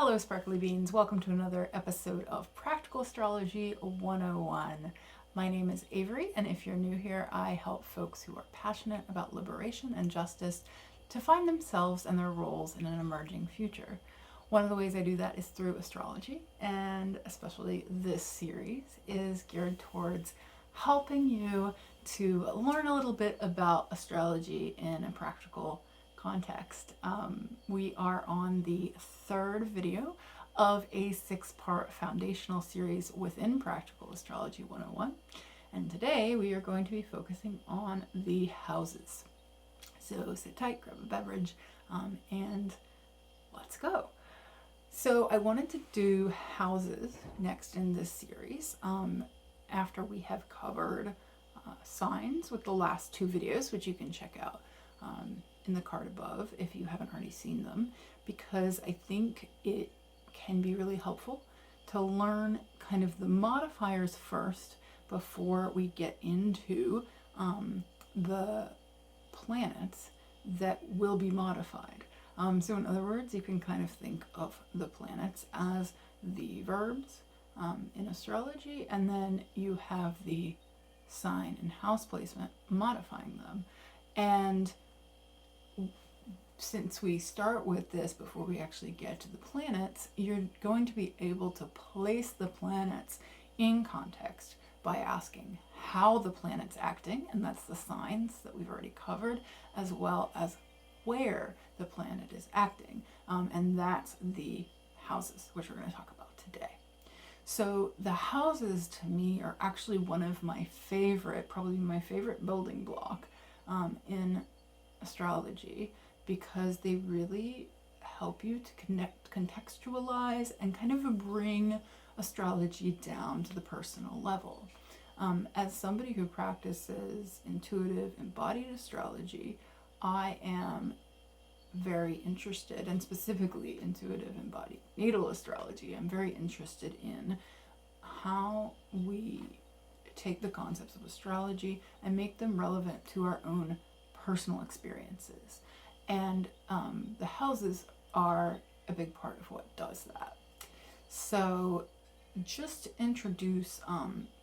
Hello, Sparkly Beans. Welcome to another episode of Practical Astrology 101. My name is Avery, and if you're new here, I help folks who are passionate about liberation and justice to find themselves and their roles in an emerging future. One of the ways I do that is through astrology, and especially this series is geared towards helping you to learn a little bit about astrology in a practical context. We are on the third video of a 6-part foundational series within Practical Astrology 101. And today we are going to be focusing on the houses. So sit tight, grab a beverage, and let's go. So I wanted to do houses next in this series after we have covered signs with the last 2 videos, which you can check out in the card above if you haven't already seen them, because I think it can be really helpful to learn kind of the modifiers first before we get into the planets that will be modified. So in other words, you can kind of think of the planets as the verbs in astrology, and then you have the sign and house placement modifying them. And since we start with this before we actually get to the planets, you're going to be able to place the planets in context by asking how the planet's acting, and that's the signs that we've already covered, as well as where the planet is acting, and that's the houses, which we're going to talk about today. So the houses to me are actually one of my favorite, probably my favorite building block in astrology, because they really help you to connect, contextualize, and kind of bring astrology down to the personal level. As somebody who practices intuitive embodied astrology, I am very interested, and specifically intuitive embodied natal astrology, I'm very interested in how we take the concepts of astrology and make them relevant to our own personal experiences. And the houses are a big part of what does that. So just to introduce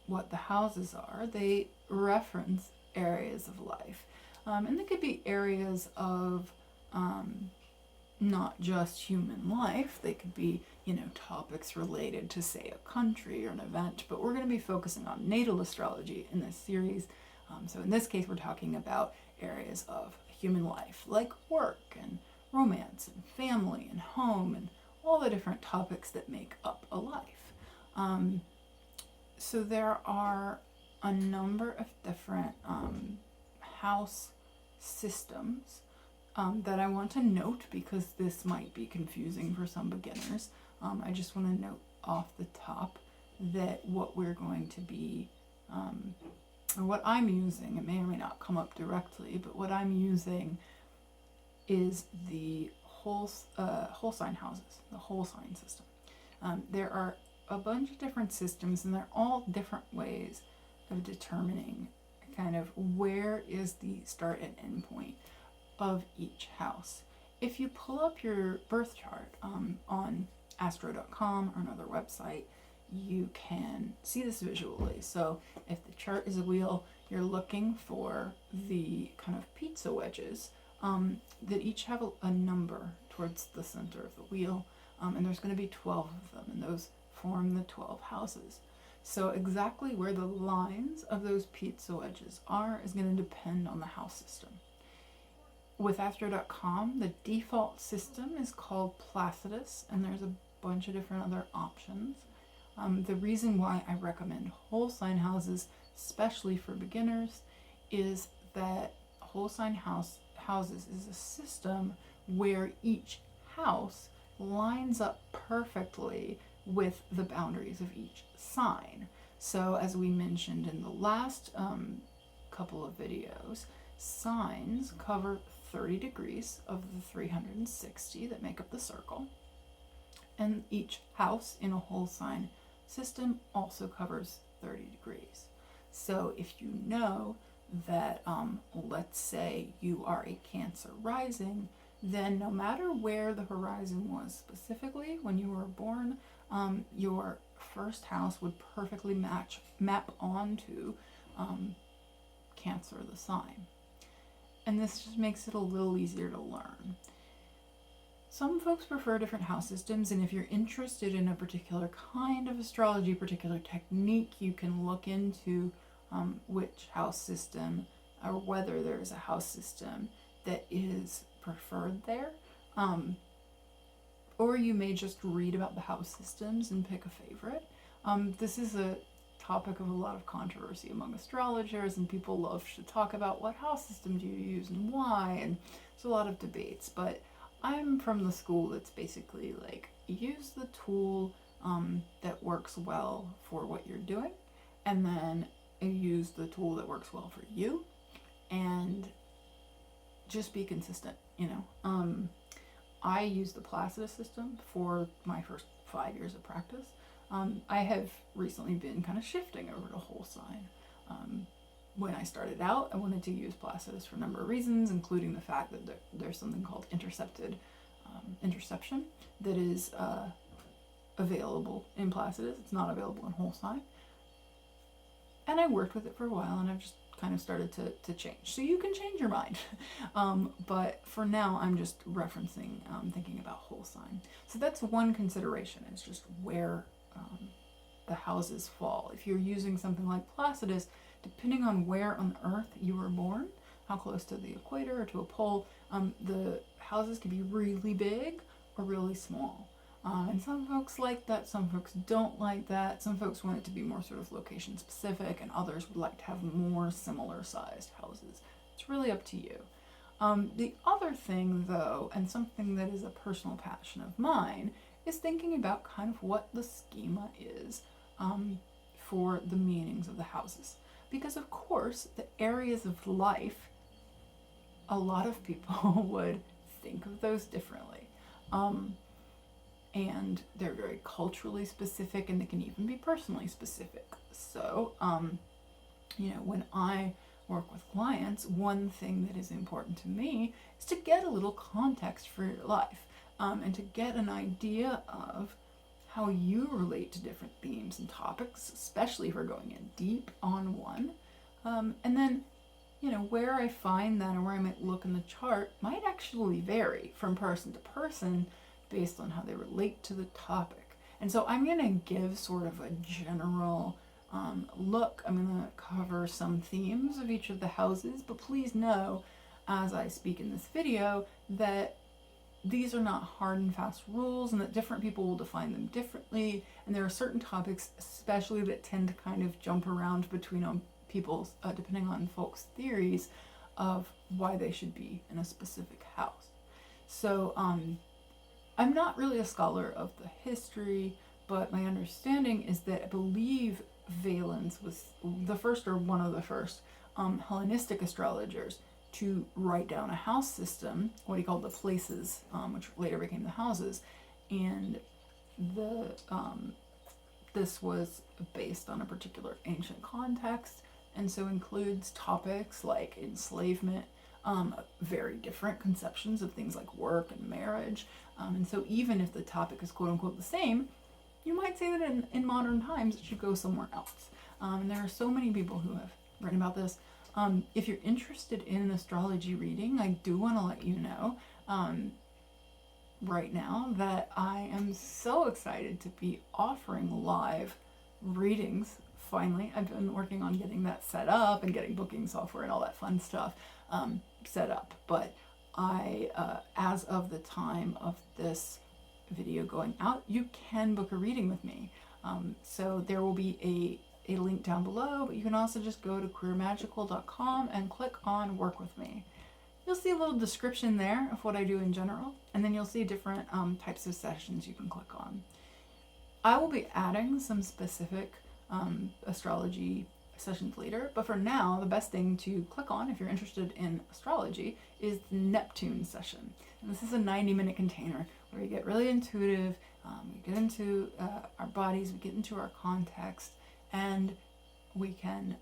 what the houses are, they reference areas of life. And they could be areas of not just human life. They could be, topics related to, say, a country or an event. But we're going to be focusing on natal astrology in this series. So in this case, we're talking about areas of human life, like work and romance and family and home and all the different topics that make up a life. So there are a number of different house systems that I want to note, because this might be confusing for some beginners. I just want to note off the top that what we're going to be or what I'm using, it may or may not come up directly, but what I'm using is the whole sign houses, the whole sign system. There are a bunch of different systems, and they're all different ways of determining kind of where is the start and end point of each house. If you pull up your birth chart on astro.com or another website, you can see this visually. So if the chart is a wheel, you're looking for the kind of pizza wedges that each have a number towards the center of the wheel, and there's going to be 12 of them, and those form the 12 houses. So exactly where the lines of those pizza wedges are is going to depend on the house system. With astro.com, the default system is called Placidus, and there's a bunch of different other options. The reason why I recommend whole sign houses, especially for beginners, is that whole sign houses is a system where each house lines up perfectly with the boundaries of each sign. So as we mentioned in the last couple of videos, signs cover 30 degrees of the 360 that make up the circle, and each house in a whole sign system also covers 30 degrees. So if you know that, let's say you are a Cancer rising, then no matter where the horizon was specifically when you were born, your first house would perfectly map onto Cancer, the sign. And this just makes it a little easier to learn. Some folks prefer different house systems, and if you're interested in a particular kind of astrology, particular technique, you can look into which house system, or whether there's a house system that is preferred there. Or you may just read about the house systems and pick a favorite. This is a topic of a lot of controversy among astrologers, and people love to talk about what house system do you use and why, and there's a lot of debates. But I'm from the school that's basically like, use the tool that works well for what you're doing, and then use the tool that works well for you, and just be consistent, you know. I use the Placidus system for my first 5 years of practice. I have recently been kind of shifting over to whole sign. When I started out, I wanted to use Placidus for a number of reasons, including the fact that there's something called interception that is available in Placidus. It's not available in whole sign. And I worked with it for a while, and I've just kind of started to change. So you can change your mind. But for now, I'm just referencing, thinking about whole sign. So that's one consideration, is just where the houses fall. If you're using something like Placidus, depending on where on Earth you were born, how close to the equator or to a pole, the houses can be really big or really small. And some folks like that, some folks don't like that. Some folks want it to be more sort of location specific, and others would like to have more similar sized houses. It's really up to you. The other thing though, and something that is a personal passion of mine, is thinking about kind of what the schema is for the meanings of the houses. Because of course, the areas of life, a lot of people would think of those differently. And they're very culturally specific, and they can even be personally specific. So, you know, when I work with clients, one thing that is important to me is to get a little context for your life, and to get an idea of how you relate to different themes and topics, especially if we're going in deep on one. And then, you know, where I find that, or where I might look in the chart, might actually vary from person to person based on how they relate to the topic. And so I'm going to give sort of a general look. I'm going to cover some themes of each of the houses, but please know, as I speak in this video, that these are not hard and fast rules, and that different people will define them differently. And there are certain topics especially that tend to kind of jump around between people's, depending on folks' theories of why they should be in a specific house. So I'm not really a scholar of the history, but my understanding is that I believe Valens was the first, or one of the first, Hellenistic astrologers to write down a house system, what he called the places, which later became the houses. And this was based on a particular ancient context, and so includes topics like enslavement, very different conceptions of things like work and marriage. And so even if the topic is quote unquote the same, you might say that in modern times it should go somewhere else. And there are so many people who have written about this. If you're interested in an astrology reading, I do want to let you know right now that I am so excited to be offering live readings. Finally, I've been working on getting that set up and getting booking software and all that fun stuff set up. But I, as of the time of this video going out, you can book a reading with me. So there will be a link down below, but you can also just go to queermagical.com and click on Work With Me. You'll see a little description there of what I do in general, and then you'll see different types of sessions you can click on. I will be adding some specific astrology sessions later, but for now, the best thing to click on if you're interested in astrology is the Neptune session. And this is a 90-minute container where you get really intuitive, we get into our bodies, we get into our context, and we can,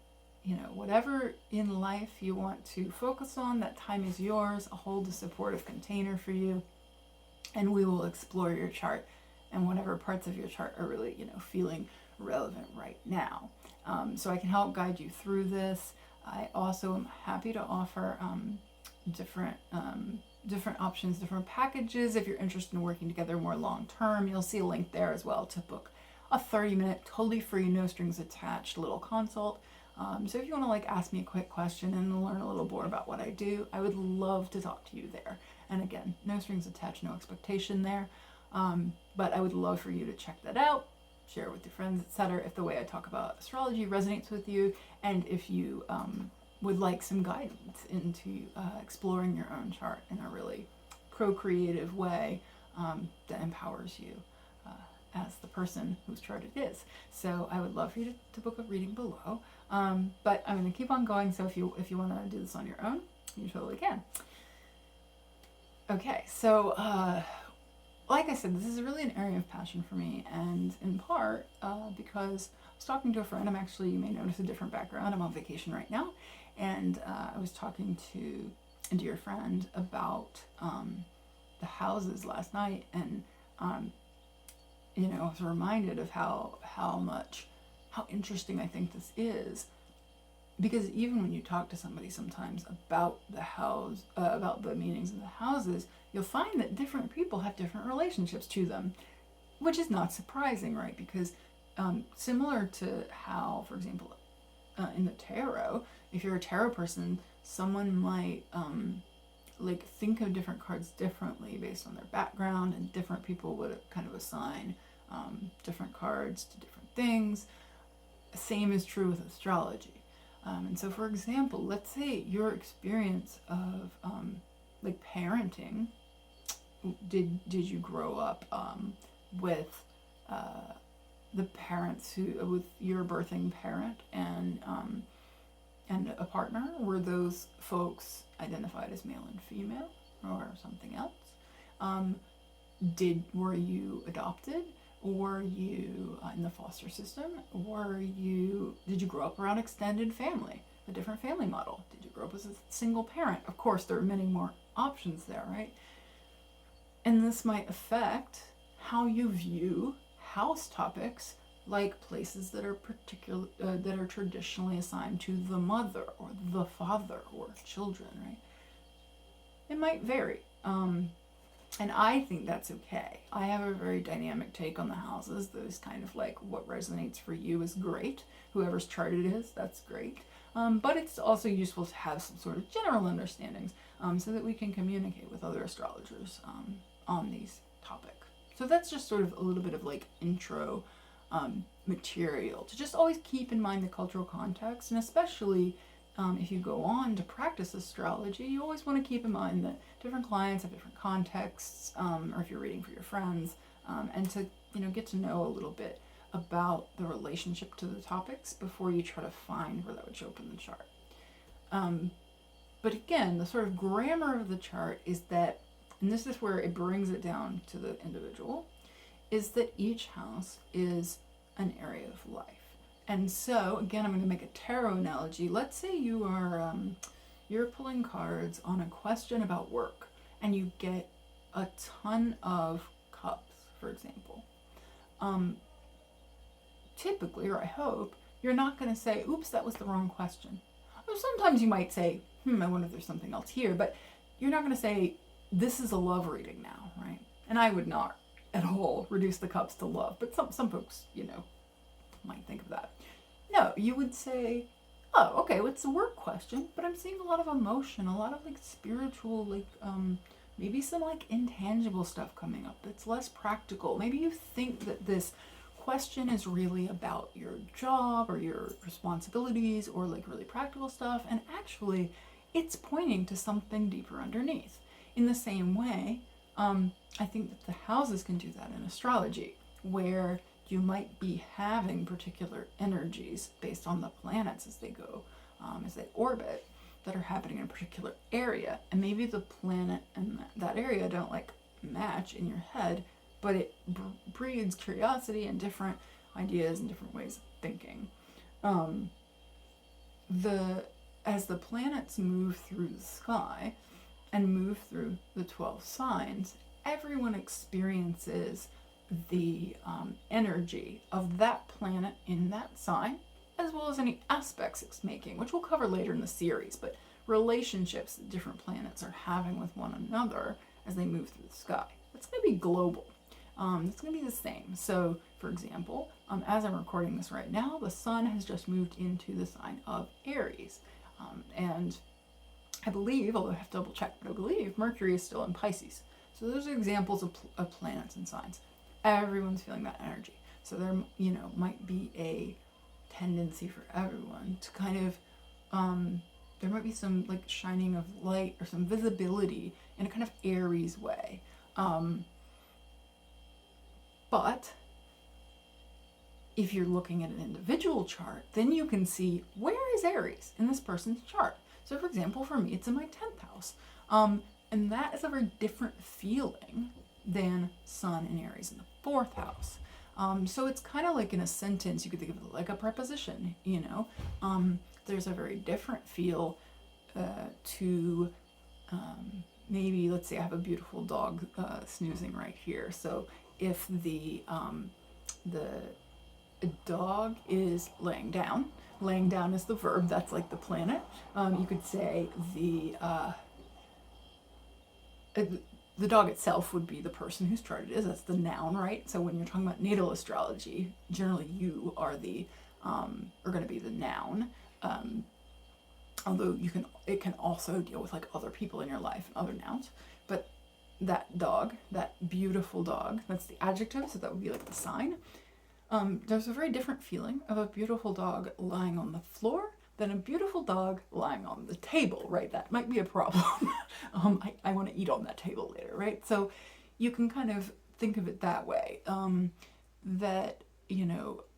whatever in life you want to focus on, that time is yours. I'll hold a supportive container for you, and we will explore your chart and whatever parts of your chart are really, feeling relevant right now. So I can help guide you through this. I also am happy to offer different options, different packages. If you're interested in working together more long term, you'll see a link there as well to book a 30-minute, totally free, no strings attached little consult. So if you want to ask me a quick question and learn a little more about what I do, I would love to talk to you there. And again, no strings attached, no expectation there. But I would love for you to check that out, share it with your friends, etc. if the way I talk about astrology resonates with you, and if you would like some guidance into exploring your own chart in a really co-creative way that empowers you as the person whose chart it is. So I would love for you to book a reading below. But I'm going to keep on going, so if you want to do this on your own, you totally can. Okay, so like I said, this is really an area of passion for me, and in part because I was talking to a friend. You may notice a different background. I'm on vacation right now, and I was talking to a dear friend about the houses last night, and I was reminded of how interesting I think this is, because even when you talk to somebody sometimes about the house, about the meanings of the houses, you'll find that different people have different relationships to them, which is not surprising, right? Because similar to how, for example, in the tarot, if you're a tarot person, someone might think of different cards differently based on their background, and different people would kind of assign different cards to different things. Same is true with astrology. And so, for example, let's say your experience of parenting, did you grow up with the parents with your birthing parent and a partner? Were those folks identified as male and female or something else? Were you adopted? Were you in the foster system? Did you grow up around extended family, a different family model? Did you grow up as a single parent? Of course, there are many more options there, right? And this might affect how you view house topics, like places that are that are traditionally assigned to the mother or the father or children, right? It might vary. And I think that's okay. I have a very dynamic take on the houses. Those kind of what resonates for you is great. Whoever's chart it is, that's great. But it's also useful to have some sort of general understandings so that we can communicate with other astrologers on these topics. So that's just sort of a little bit of intro material to just always keep in mind the cultural context, and especially if you go on to practice astrology, you always want to keep in mind that different clients have different contexts, or if you're reading for your friends, and to get to know a little bit about the relationship to the topics before you try to find where that would show up in the chart. But again, the sort of grammar of the chart is that, and this is where it brings it down to the individual, is that each house is an area of life. And so, again, I'm going to make a tarot analogy. Let's say you are you're pulling cards on a question about work, and you get a ton of cups, for example. Typically, or I hope, you're not going to say, oops, that was the wrong question. Or sometimes you might say, I wonder if there's something else here. But you're not going to say, this is a love reading now, right? And I would not at all reduce the cups to love. But some folks, might think of that. No, you would say, oh, okay, well, it's a work question, but I'm seeing a lot of emotion, a lot of spiritual, maybe some intangible stuff coming up that's less practical. Maybe you think that this question is really about your job or your responsibilities or really practical stuff, and actually it's pointing to something deeper underneath. In the same way, I think that the houses can do that in astrology, where you might be having particular energies based on the planets as they go, as they orbit, that are happening in a particular area. And maybe the planet and that area don't match in your head, but it breeds curiosity and different ideas and different ways of thinking. as the planets move through the sky and move through the 12 signs, everyone experiences the energy of that planet in that sign, as well as any aspects it's making, which we'll cover later in the series, but relationships that different planets are having with one another as they move through the sky. That's going to be global. It's going to be the same. So, for example, as I'm recording this right now, the sun has just moved into the sign of Aries. And I believe, although I have to double check, but I believe Mercury is still in Pisces. So those are examples of planets and signs. Everyone's feeling that energy. So there, might be a tendency for everyone to kind of, there might be some like shining of light or some visibility in a kind of Aries way. But if you're looking at an individual chart, then you can see where is Aries in this person's chart. So for example, for me, it's in my 10th house. And that is a very different feeling than Sun in Aries in the 4th house. So it's kind of like in a sentence, you could think of it like a preposition, there's a very different feel to maybe, let's say I have a beautiful dog snoozing right here. So if the dog is laying down is the verb, that's like the planet. You could say the dog itself would be the person whose chart it is. That's the noun, right? So when you're talking about natal astrology, generally you are going to be the noun. Although it can also deal with like other people in your life and other nouns. But that dog, that beautiful dog, that's the adjective, so that would be like the sign. There's a very different feeling of a beautiful dog lying on the floor than a beautiful dog lying on the table, right? That might be a problem. I want to eat on that table later, right? So you can kind of think of it that way, that,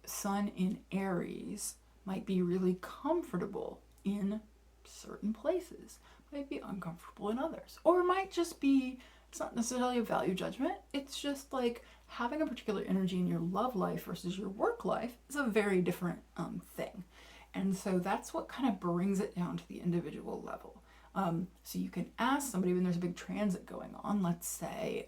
Sun in Aries might be really comfortable in certain places, might be uncomfortable in others, or it might just be, it's not necessarily a value judgment, it's just like having a particular energy in your love life versus your work life is a very different thing. And so that's what kind of brings it down to the individual level. So you can ask somebody when there's a big transit going on, let's say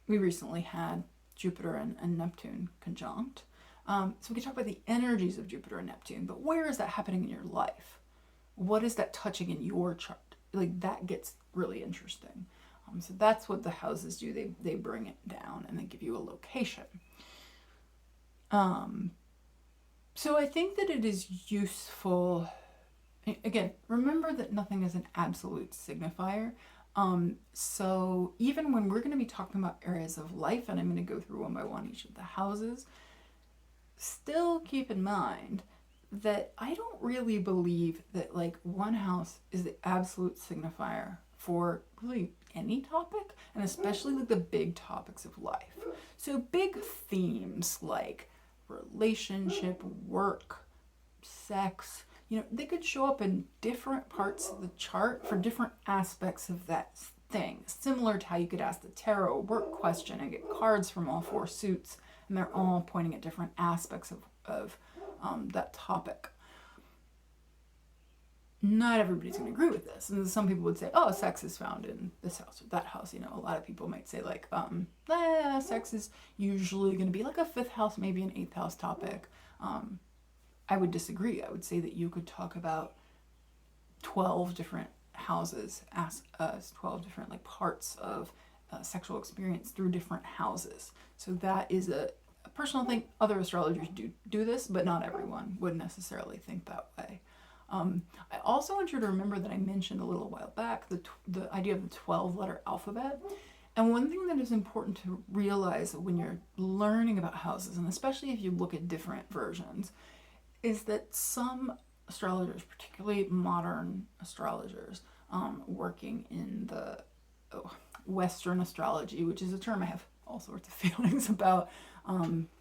we recently had Jupiter and Neptune conjunct. So we can talk about the energies of Jupiter and Neptune, but where is that happening in your life? What is that touching in your chart? Like that gets really interesting. So that's what the houses do. They bring it down and they give you a location. So I think that it is useful. Again, remember that nothing is an absolute signifier. So even when we're going to be talking about areas of life, and I'm going to go through one by one each of the houses, still keep in mind that I don't really believe that like one house is the absolute signifier for really any topic, and especially like the big topics of life. So big themes like relationship, work, sex, they could show up in different parts of the chart for different aspects of that thing. Similar to how you could ask the tarot work question and get cards from all 4 suits, and they're all pointing at different aspects of that topic. Not everybody's going to agree with this. And some people would say, oh, sex is found in this house or that house. A lot of people might say like, sex is usually going to be like a 5th house, maybe an 8th house topic. I would disagree. I would say that you could talk about 12 different houses, 12 different like parts of sexual experience through different houses. So that is a personal thing. Other astrologers do this, but not everyone would necessarily think that way. I also want you to remember that I mentioned a little while back the idea of the 12-letter alphabet. And one thing that is important to realize when you're learning about houses, and especially if you look at different versions, is that some astrologers, particularly modern astrologers, working in the Western astrology, which is a term I have all sorts of feelings about,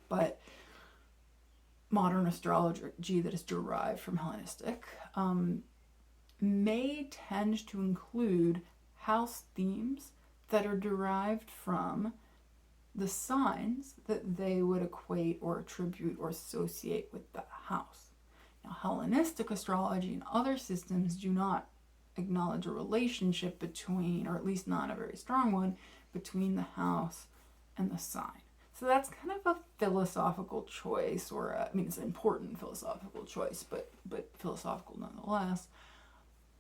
but modern astrology that is derived from Hellenistic, may tend to include house themes that are derived from the signs that they would equate or attribute or associate with that house. Now, Hellenistic astrology and other systems do not acknowledge a relationship between, or at least not a very strong one, between the house and the sign. So that's kind of a philosophical choice, or it's an important philosophical choice, but philosophical nonetheless,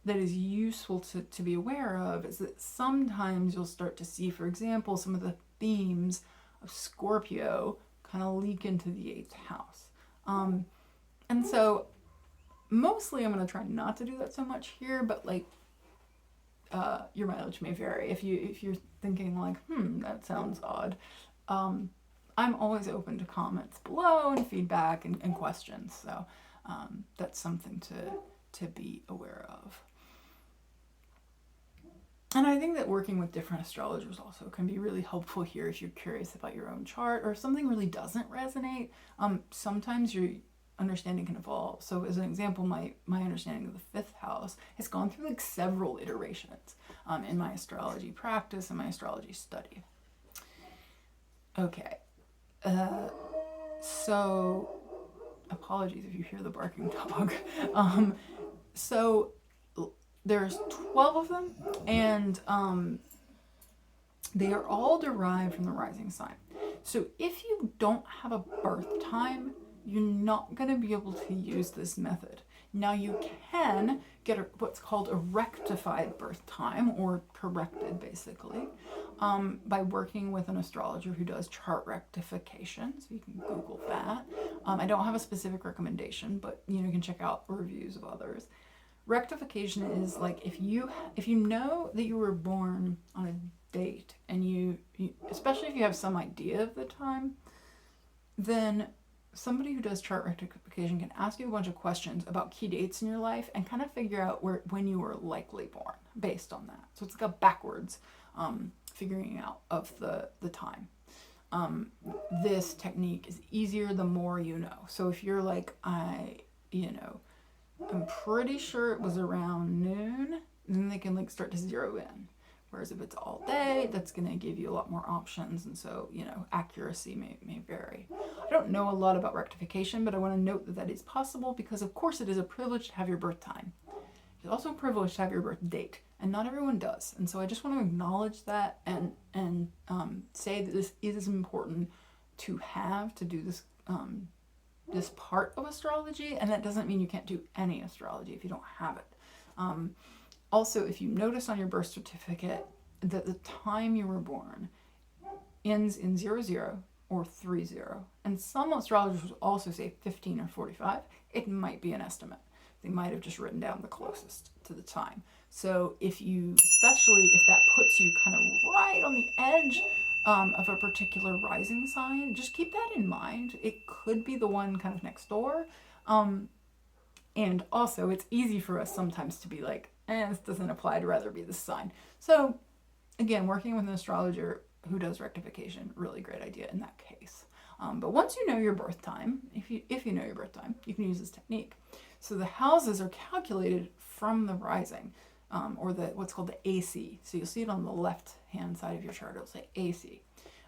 that is useful to be aware of, is that sometimes you'll start to see, for example, some of the themes of Scorpio kind of leak into the 8th house. And so mostly I'm going to try not to do that so much here, but like your mileage may vary. If you're thinking like, that sounds odd, I'm always open to comments below and feedback and questions. So that's something to be aware of. And I think that working with different astrologers also can be really helpful here if you're curious about your own chart, or if something really doesn't resonate. Sometimes your understanding can evolve. So as an example, my understanding of the 5th house has gone through like several iterations in my astrology practice and my astrology study. Okay. So apologies if you hear the barking dog. So there's 12 of them, and they are all derived from the rising sign. So if you don't have a birth time, you're not going to be able to use this method. Now you can get what's called a rectified birth time, or corrected basically, by working with an astrologer who does chart rectification. So you can Google that. I don't have a specific recommendation, but you can check out reviews of others. Rectification is like if you know that you were born on a date, and you especially if you have some idea of the time, then somebody who does chart rectification can ask you a bunch of questions about key dates in your life and kind of figure out when you were likely born based on that. So it's like a backwards figuring out of the time. This technique is easier the more you know. So if you're like, I'm pretty sure it was around noon, then they can like start to zero in. Whereas if it's all day, that's going to give you a lot more options. And so, accuracy may vary. I don't know a lot about rectification, but I want to note that is possible because, of course, it is a privilege to have your birth time. It's also a privilege to have your birth date, and not everyone does. And so I just want to acknowledge that and say that this is important to have to do this this part of astrology, and that doesn't mean you can't do any astrology if you don't have it. Also, if you notice on your birth certificate that the time you were born ends in 00 or 30, and some astrologers will also say 15 or 45, it might be an estimate. They might have just written down the closest to the time. So especially if that puts you kind of right on the edge of a particular rising sign, just keep that in mind. It could be the one kind of next door. And also, it's easy for us sometimes to be like, this doesn't apply, I'd rather be this sign. So again, working with an astrologer who does rectification, really great idea in that case. But once you know your birth time, if you know your birth time, you can use this technique. So the houses are calculated from the rising, or what's called the AC. So you'll see it on the left-hand side of your chart. It'll say AC.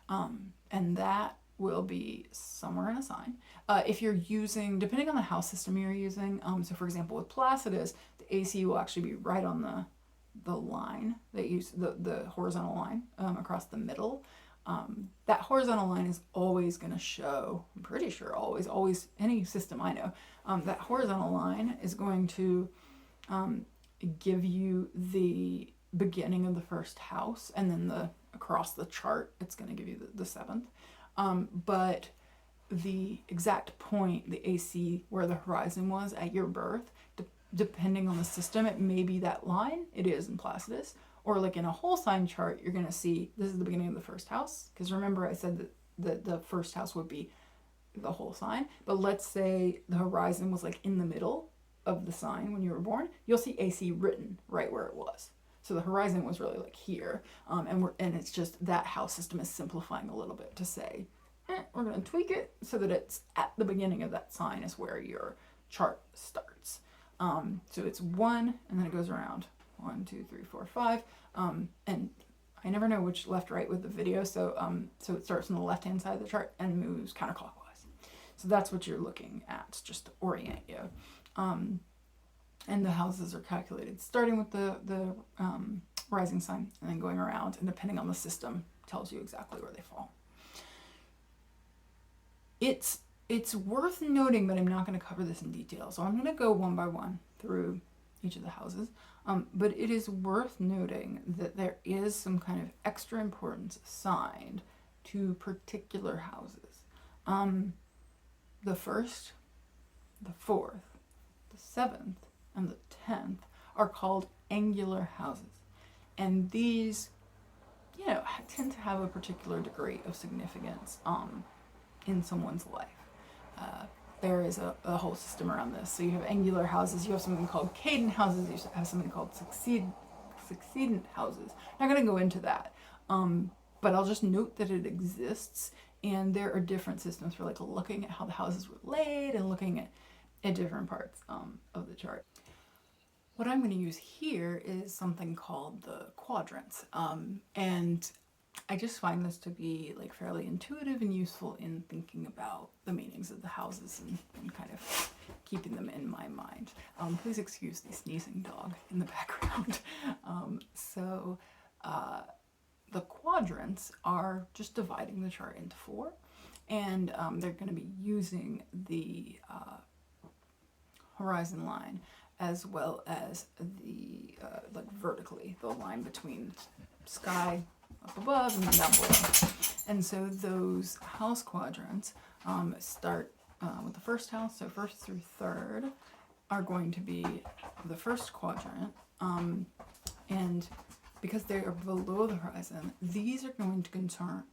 And that will be somewhere in a sign. If you're using, depending on the house system you're using, so for example with Placidus, the AC will actually be right on the line that you the horizontal line across the middle. That horizontal line is always going to show, I'm pretty sure always, any system I know, that horizontal line is going to give you the beginning of the first house, and then across the chart, it's going to give you the seventh. But the exact point, the AC, where the horizon was at your birth, depending on the system, it may be that line. It is in Placidus. Or like in a whole sign chart, you're going to see this is the beginning of the first house. Because remember I said that the first house would be the whole sign. But let's say the horizon was like in the middle of the sign when you were born. You'll see AC written right where it was. So the horizon was really like here. And it's just that house system is simplifying a little bit to say, we're going to tweak it so that it's at the beginning of that sign is where your chart starts. So it's 1, and then it goes around 1, 2, 3, 4, 5. And I never know which left, right with the video. So it starts on the left-hand side of the chart and moves counterclockwise. So that's what you're looking at, just to orient you. And the houses are calculated starting with the rising sign and then going around, and depending on the system tells you exactly where they fall. It's worth noting, but I'm not going to cover this in detail, so I'm going to go one by one through each of the houses. But it is worth noting that there is some kind of extra importance assigned to particular houses. The first, the fourth, the seventh, and the 10th are called angular houses. And these, tend to have a particular degree of significance in someone's life. There is a whole system around this. So you have angular houses, you have something called cadent houses, you have something called succedent houses. I'm not going to go into that, but I'll just note that it exists, and there are different systems for like looking at how the houses were laid and looking at different parts of the chart. What I'm going to use here is something called the quadrants, and I just find this to be like fairly intuitive and useful in thinking about the meanings of the houses and kind of keeping them in my mind. Please excuse the sneezing dog in the background. The quadrants are just dividing the chart into 4, and they're going to be using the horizon line as well as the like vertically, the line between sky up above and then down below. And so those house quadrants start with the first house, so first through third are going to be the first quadrant, and because they are below the horizon, these are going to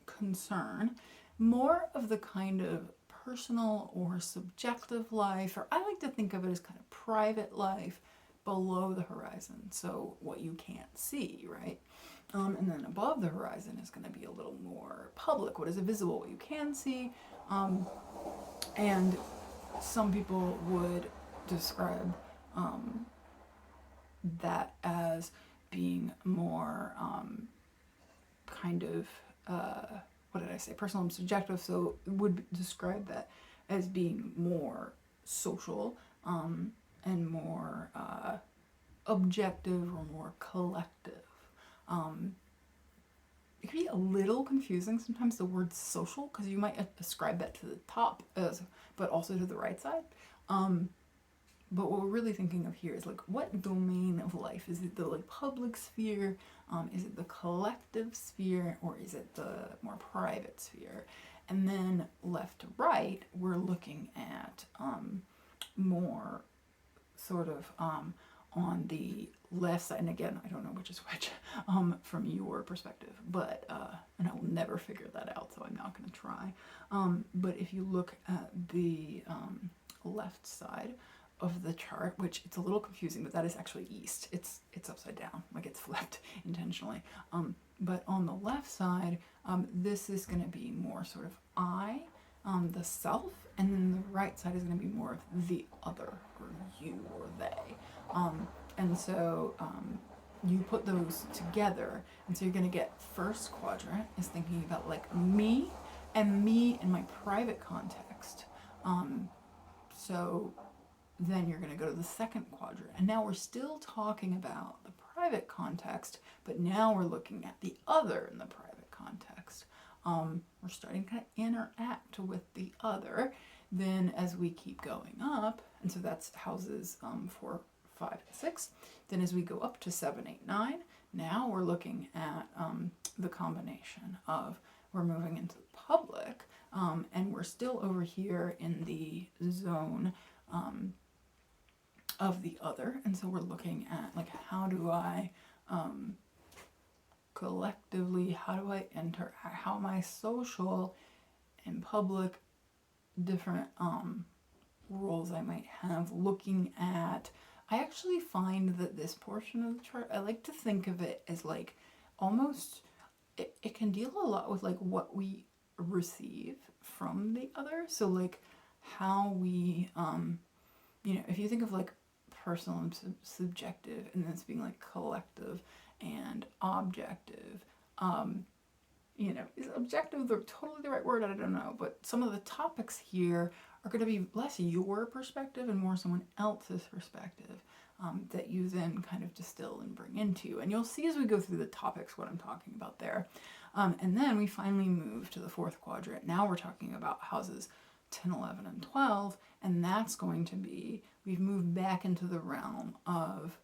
concern more of the kind of personal or subjective life, or I like to think of it as kind of private life below the horizon, so what you can't see, right? And then above the horizon is going to be a little more public, what is visible, what you can see, and some people would describe that as being more personal and subjective, so would describe that as being more social and more objective or more collective. It can be a little confusing sometimes, the word social, because you might ascribe that to the top, but also to the right side. But what we're really thinking of here is like, what domain of life? Is it the like public sphere? Is it the collective sphere? Or is it the more private sphere? And then left to right, we're looking at more sort of on the left side. And again, I don't know which is which from your perspective, but and I will never figure that out, so I'm not going to try. But if you look at the left side of the chart, which it's a little confusing, but that is actually east. It's upside down, like it's flipped intentionally. But on the left side, this is going to be more sort of I, the self, and then the right side is going to be more of the other, or you, or they. And so you put those together, and so you're going to get first quadrant is thinking about like me in my private context. So then you're going to go to the second quadrant, and now we're still talking about the private context, but now we're looking at the other in the private context. We're starting to kind of interact with the other. Then as we keep going up, and so that's houses 4, 5, and 6. Then as we go up to 7, 8, 9, now we're looking at the combination of, we're moving into the public, and we're still over here in the zone of the other. And so we're looking at like, how do I collectively, how do I enter, how am I social and public, different roles I might have, looking at, I actually find that this portion of the chart, I like to think of it as like almost, it can deal a lot with like what we receive from the other. So like how we, if you think of like personal and subjective, and then it's being like collective and objective, is objective totally the right word? I don't know. But some of the topics here are going to be less your perspective and more someone else's perspective that you then kind of distill and bring into. And you'll see as we go through the topics what I'm talking about there. And then we finally move to the fourth quadrant. Now we're talking about houses 10, 11, and 12. And that's going to be, we've moved back into the realm of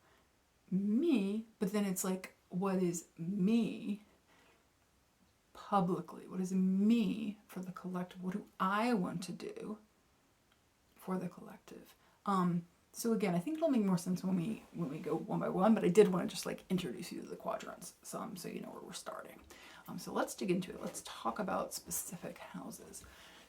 me, but then it's like, what is me publicly? What is me for the collective? What do I want to do for the collective? So again, I think it'll make more sense when we go one by one, but I did want to just like introduce you to the quadrants some so you know where we're starting. So let's dig into it. Let's talk about specific houses.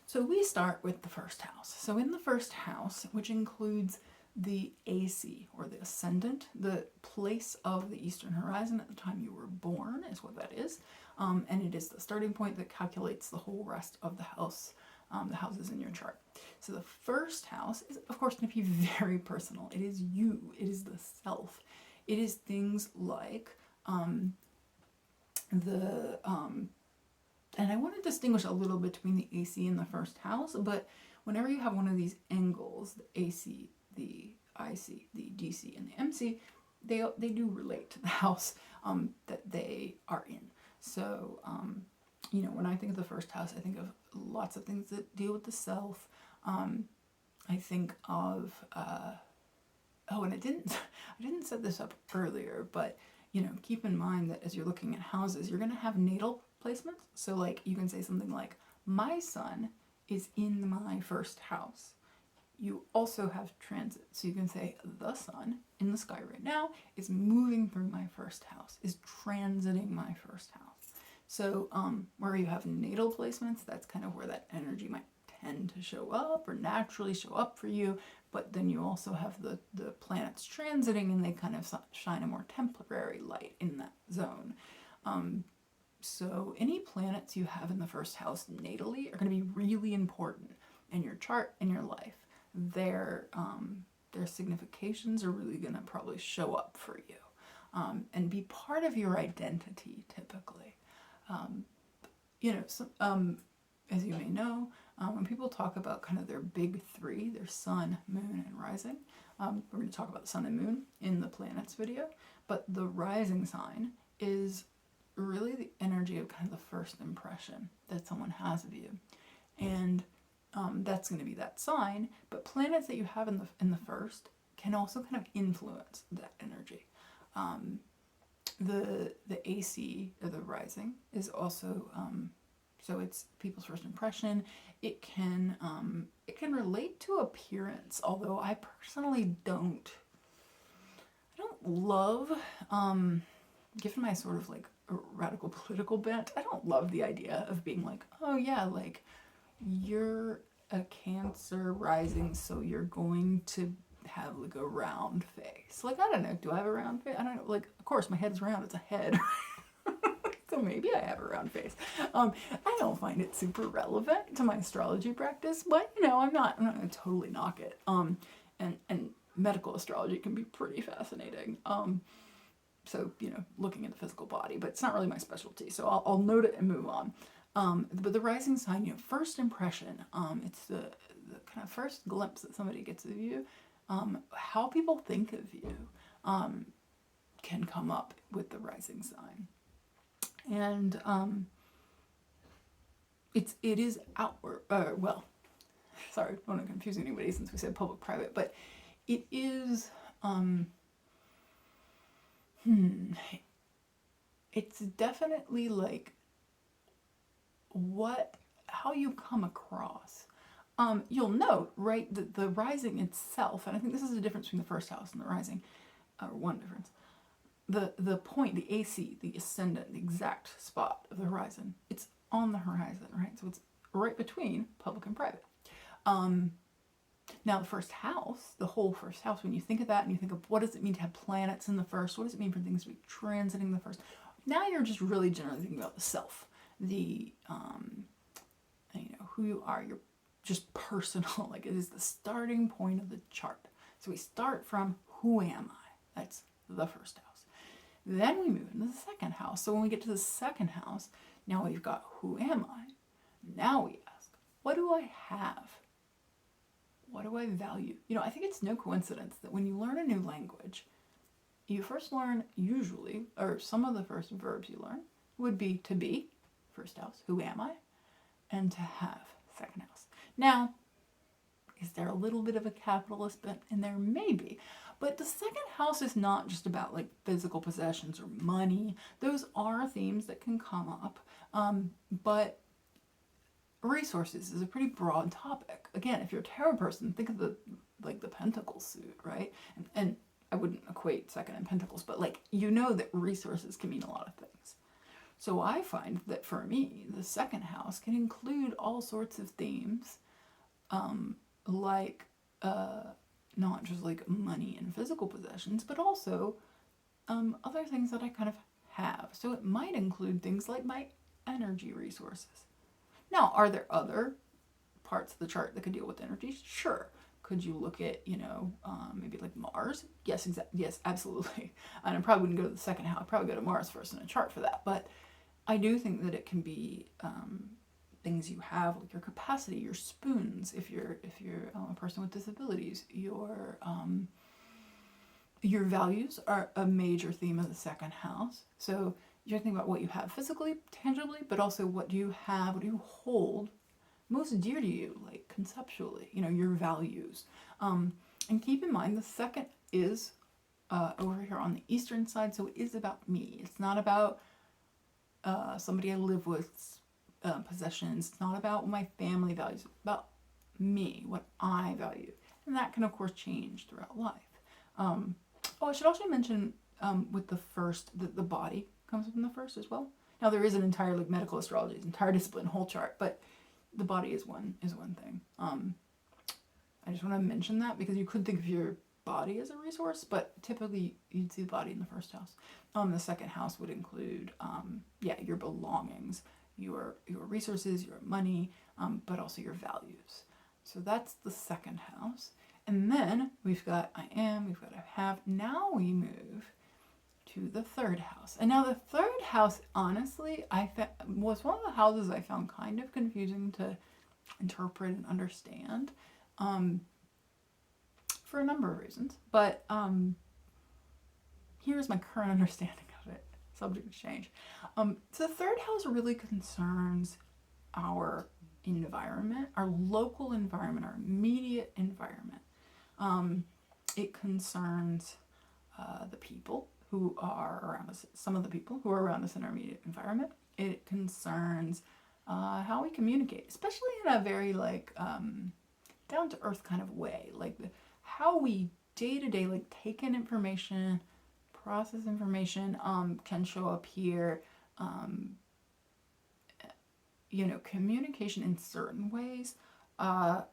So we start with the first house. So in the first house, which includes the AC, or the ascendant, the place of the eastern horizon at the time you were born is what that is. And it is the starting point that calculates the whole rest of the houses in your chart. So the first house is, of course, going to be very personal. It is you. It is the self. It is things like and I want to distinguish a little between the AC and the first house, but whenever you have one of these angles, the AC, the IC, the DC, and the MC, they do relate to the house that they are in. So, when I think of the first house, I think of lots of things that deal with the self. I think of, and I didn't set this up earlier, but, keep in mind that as you're looking at houses, you're going to have natal placements. So, like, you can say something like, my sun is in my first house. You also have transit. So you can say the sun in the sky right now is moving through my first house, is transiting my first house. So where you have natal placements, that's kind of where that energy might tend to show up or naturally show up for you. But then you also have the planets transiting, and they kind of shine a more temporary light in that zone. So any planets you have in the first house natally are going to be really important in your chart, in your life. Their significations are really going to probably show up for you and be part of your identity typically. As you may know, when people talk about kind of their big three, their sun, moon, and rising, we're going to talk about the sun and moon in the planets video, but the rising sign is really the energy of kind of the first impression that someone has of you. And that's going to be that sign, but planets that you have in the first can also kind of influence that energy. The AC, or the rising, is also so it's people's first impression. It can relate to appearance, although I personally don't love, given my sort of like radical political bent, I don't love the idea of being like, oh yeah, like, you're a Cancer rising, so you're going to have like a round face. Like, I don't know, do I have a round face? I don't know, like, of course my head's round, it's a head. So maybe I have a round face. I don't find it super relevant to my astrology practice, but I'm not gonna totally knock it. And medical astrology can be pretty fascinating. So, looking at the physical body, but it's not really my specialty, so I'll note it and move on. But the rising sign, first impression, it's the kind of first glimpse that somebody gets of you. How people think of you can come up with the rising sign. And it is outward, sorry, I don't want to confuse anybody since we said public-private, but it is, it's definitely like how you come across. You'll note, right, that the rising itself, and I think this is the difference between the first house and the rising, or one difference. The point, the AC, the ascendant, the exact spot of the horizon, it's on the horizon, right? So it's right between public and private. Now the first house, the whole first house, when you think of that and you think of what does it mean to have planets in the first, what does it mean for things to be transiting the first, now you're just really generally thinking about the self, the, who you are, you're just personal, like it is the starting point of the chart. So we start from who am I? That's the first house. Then we move into the second house. So when we get to the second house, Now we've got who am I? Now we ask, what do I have? What do I value? I think it's no coincidence that when you learn a new language, you first learn usually, or some of the first verbs you learn would be to be, first house, who am I? And to have, second house. Now, is there a little bit of a capitalist bent in there? Maybe. But the second house is not just about like physical possessions or money. Those are themes that can come up. But resources is a pretty broad topic. Again, if you're a tarot person, think of the Pentacles suit, right? And I wouldn't equate second and Pentacles, but that resources can mean a lot of things. So I find that for me, the second house can include all sorts of themes, not just like money and physical possessions, but also other things that I kind of have. So it might include things like my energy resources. Now, are there other parts of the chart that could deal with energy? Sure. Could you look at, maybe like Mars? Yes, yes, absolutely. And I probably wouldn't go to the second house. I'd probably go to Mars first in a chart for that. But I do think that it can be things you have, like your capacity, your spoons. If you're a person with disabilities, your values are a major theme of the second house. So you're thinking about what you have physically, tangibly, but also what do you have, what do you hold most dear to you, like conceptually, your values. And keep in mind, the second is over here on the eastern side, so it is about me. It's not about somebody I live with, possessions. It's not about my family values. It's about me, what I value. And that can, of course, change throughout life. I should also mention with the first, the body comes up in the first as well. Now, there is an entire medical astrology, an entire discipline, whole chart, but the body is one thing. I just want to mention that because you could think of your body as a resource, but typically you'd see the body in the first house. The second house would include, your belongings, your resources, your money, but also your values. So that's the second house. And then we've got I am, we've got I have. Now we move to the third house. And now the third house, honestly, was one of the houses I found kind of confusing to interpret and understand for a number of reasons. But here's my current understanding of it, subject to change. So the third house really concerns our environment, our local environment, our immediate environment. It concerns the people who are around us, some of the people who are around us in our immediate environment. It concerns how we communicate, especially in a very down to earth kind of way, how we day to day take in information, process information, can show up here. Communication in certain ways, but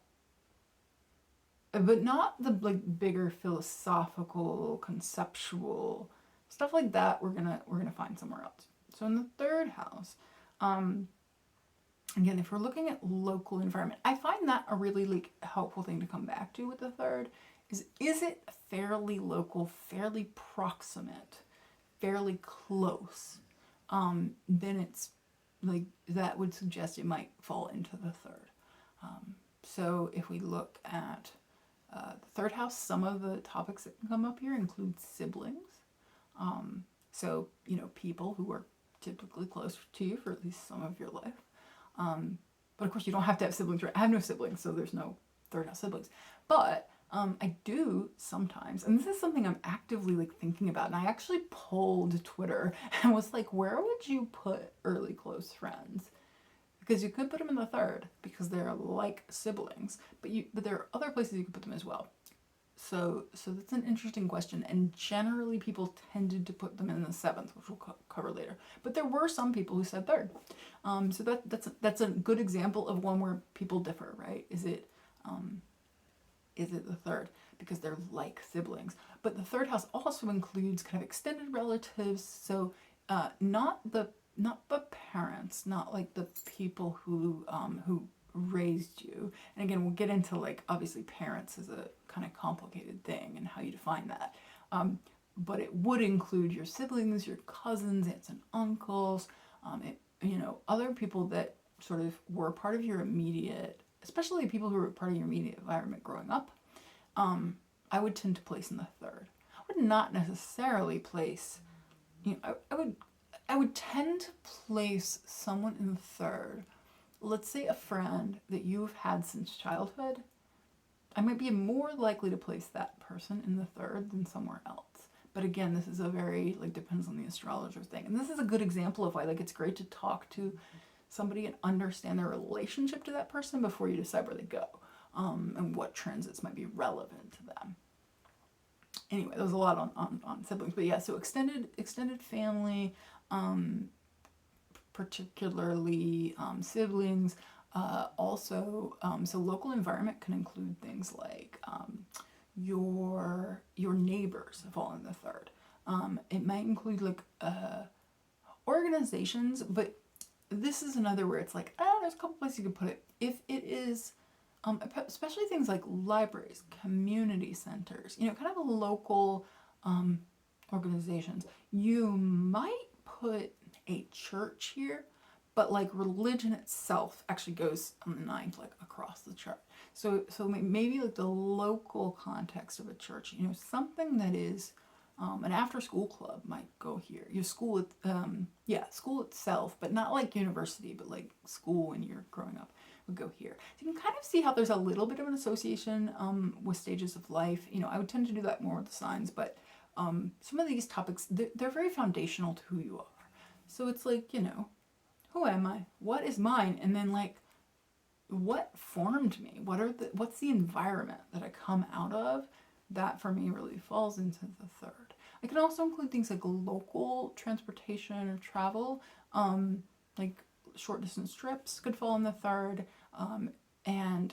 not the bigger philosophical, conceptual stuff like that. We're gonna find somewhere else. So in the third house, again, if we're looking at local environment, I find that a really helpful thing to come back to with the third is it fairly local, fairly proximate, fairly close? Then it's that would suggest it might fall into the third. So if we look at the third house, some of the topics that can come up here include siblings. So, people who are typically close to you for at least some of your life. But of course you don't have to have siblings, right? I have no siblings, so there's no third house siblings. But I do sometimes, and this is something I'm actively thinking about, and I actually polled Twitter and was where would you put early close friends? Because you could put them in the third because they're like siblings, but there are other places you could put them as well. So that's an interesting question, and generally people tended to put them in the seventh, which we'll cover later. But there were some people who said third. So that's a good example of one where people differ, right? Is it the third because they're like siblings? But the third house also includes kind of extended relatives, so not the parents, not the people who raised you. And again, we'll get into obviously parents is a kind of complicated thing and how you define that. But it would include your siblings, your cousins, aunts and uncles. other people that sort of were part of your immediate, especially people who were part of your immediate environment growing up, I would tend to place in the third. I would not necessarily place, I would tend to place someone in the third. Let's say a friend that you've had since childhood. I might be more likely to place that person in the third than somewhere else. But again, this is a very, depends on the astrologer thing. And this is a good example of why, it's great to talk to somebody and understand their relationship to that person before you decide where they go, and what transits might be relevant to them. Anyway, there was a lot on siblings. But yeah, so extended family, particularly siblings. Also, so local environment can include things like your neighbors fall in the third. It might include organizations, but this is another where it's there's a couple places you could put it. If it is, especially things like libraries, community centers, kind of local organizations, you might put a church here, but religion itself actually goes on the ninth, across the chart. So maybe the local context of a church, something that is, an after-school club might go here. Your school, school itself, but not university, but school when you're growing up would go here. So you can kind of see how there's a little bit of an association with stages of life. I would tend to do that more with the signs, but some of these topics, they're very foundational to who you are. So it's who am I? What is mine? And then what formed me? What's the environment that I come out of? That for me really falls into the third. I can also include things like local transportation or travel, short distance trips could fall in the third. And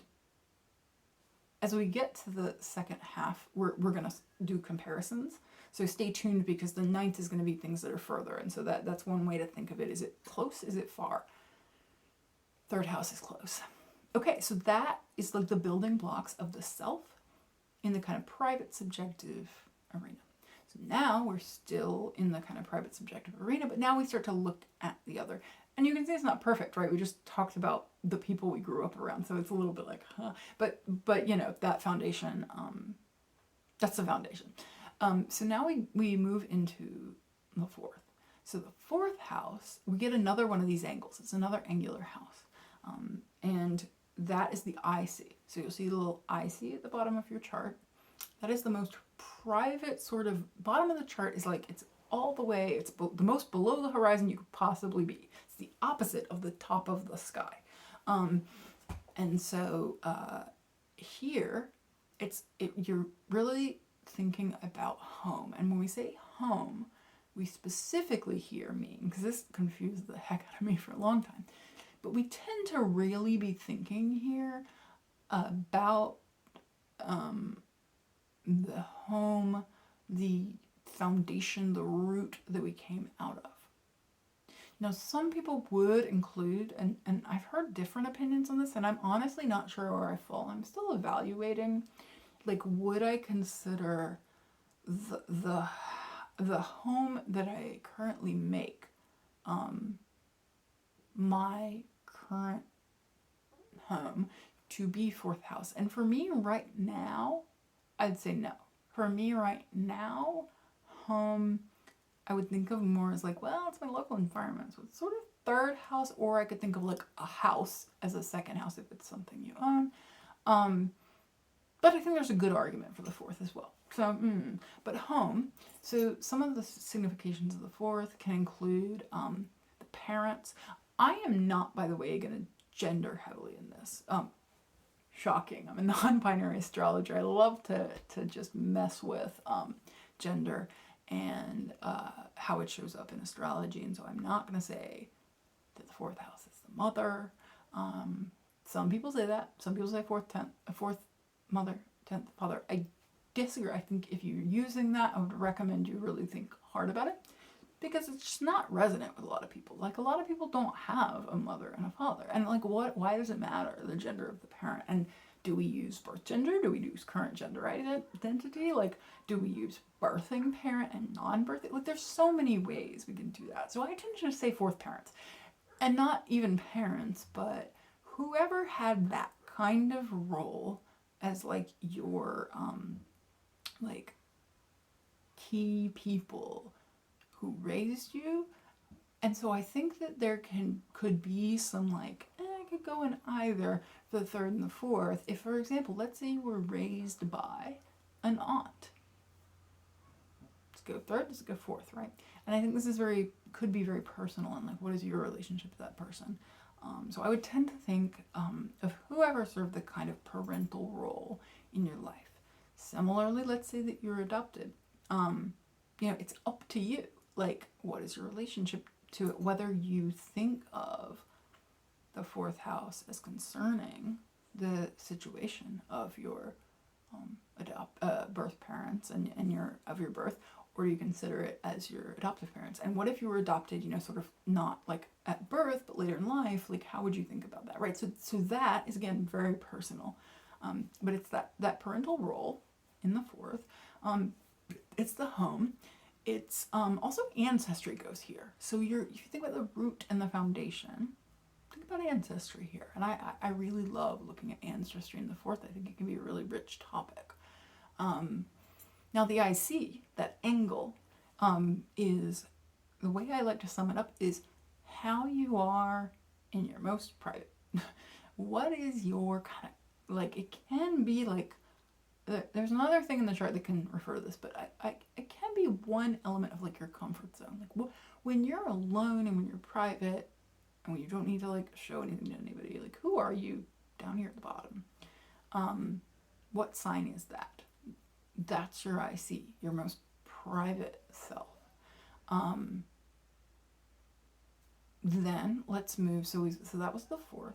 as we get to the second half, we're going to do comparisons. So stay tuned, because the ninth is going to be things that are further. And so that's one way to think of it. Is it close? Is it far? Third house is close. Okay, so that is the building blocks of the self in the kind of private subjective arena. So now we're still in the kind of private subjective arena, but now we start to look at the other. And you can see it's not perfect, right? We just talked about the people we grew up around, so it's a little bit but that foundation, that's the foundation. So now we move into the fourth. So the fourth house, we get another one of these angles. It's another angular house. And that is the IC. So you'll see the little IC at the bottom of your chart. That is the most private sort of, bottom of the chart is it's all the way, it's the most below the horizon you could possibly be. It's the opposite of the top of the sky. And so here, you're really thinking about home. And when we say home, we specifically here mean, because this confused the heck out of me for a long time, but we tend to really be thinking here about the home, the foundation, the root that we came out of. Now, some people would include, and I've heard different opinions on this, and I'm honestly not sure where I fall. I'm still evaluating, would I consider the home that I currently make my current home to be fourth house? And for me right now, I'd say no. For me right now, home, I would think of more as it's my local environment. So it's sort of third house, or I could think of a house as a second house if it's something you own. But I think there's a good argument for the fourth as well. So, but home, so some of the significations of the fourth can include the parents. I am not, by the way, going to gender heavily in this. Shocking. I'm a non-binary astrologer. I love to just mess with gender and how it shows up in astrology. And so I'm not going to say that the fourth house is the mother. Some people say that. Some people say fourth mother, 10th father. I disagree. I think if you're using that, I would recommend you really think hard about it, because it's just not resonant with a lot of people. A lot of people don't have a mother and a father. And why does it matter, the gender of the parent? And do we use birth gender? Do we use current gender identity? Do we use birthing parent and non-birthing? There's so many ways we can do that. So I tend to just say fourth parents. And not even parents, but whoever had that kind of role as like your like key people who raised you. And so I think that there could be some like, I could go in either the third and the fourth. If, for example, let's say you were raised by an aunt. Let's go third, let's go fourth, right? And I think this is could be very personal, and like, what is your relationship to that person? So I would tend to think of whoever served the kind of parental role in your life. Similarly, let's say that you're adopted. It's up to you. Like, what is your relationship to it? Whether you think of the fourth house as concerning the situation of your birth parents and your birth, or you consider it as your adoptive parents. And what if you were adopted, sort of not like at birth, but later in life? Like, how would you think about that, right? So that is, again, very personal. But it's that parental role in the fourth. It's the home. It's also ancestry goes here. So if you think about the root and the foundation, think about ancestry here. And I really love looking at ancestry in the fourth. I think it can be a really rich topic. Now the IC, that angle, is, the way I like to sum it up is how you are in your most private. What is your kind of, like, it can be like, there's another thing in the chart that can refer to this, but it can be one element of like your comfort zone. Like when you're alone and when you're private and when you don't need to like show anything to anybody, like, who are you down here at the bottom? What sign is that? That's your IC, your most private self. Then let's move. So that was the fourth.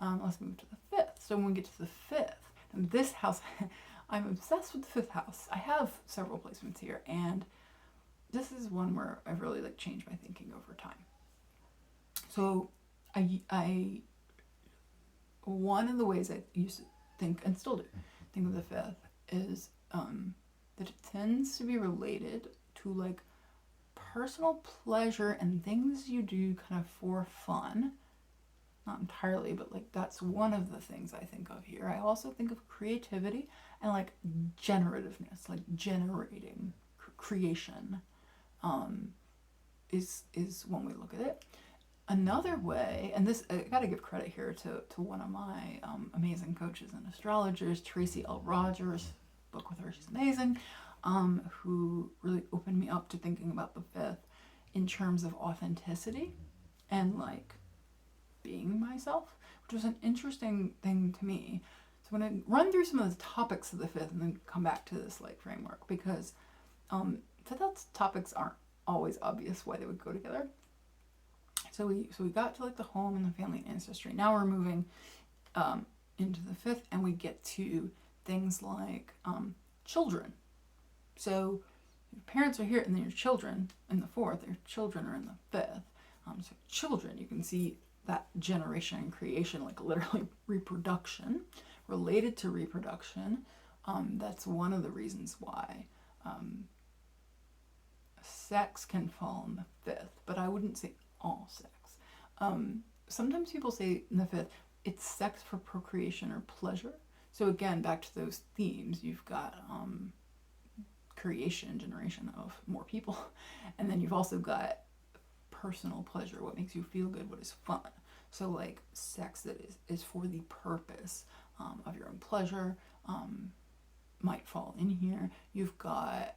Let's move to the fifth. So when we get to the fifth, and this house, I'm obsessed with the fifth house. I have several placements here, and this is one where I've really like changed my thinking over time. So I one of the ways I used to think, and still do, think of the fifth is that it tends to be related to like personal pleasure and things you do kind of for fun. Not entirely, but like that's one of the things I think of here. I also think of creativity and like generativeness, like generating, creation, is one way to look at it. Another way, and this, I gotta give credit here to one of my amazing coaches and astrologers, Tracy L. Rogers. Book with her, she's amazing, who really opened me up to thinking about the fifth in terms of authenticity and like being myself, which was an interesting thing to me. So when I run through some of the topics of the fifth and then come back to this like framework, because fifth house topics aren't always obvious why they would go together. So we got to like the home and the family and ancestry. Now we're moving into the fifth, and we get to things like children. So your parents are here, and then your children in the fourth, your children are in the fifth. So children, you can see that generation and creation, like literally reproduction, related to reproduction. That's one of the reasons why sex can fall in the fifth, but I wouldn't say all sex. Sometimes people say in the fifth, it's sex for procreation or pleasure. So again, back to those themes, you've got creation, generation of more people, and then you've also got personal pleasure, what makes you feel good, what is fun. So like sex that is for the purpose of your own pleasure might fall in here. You've got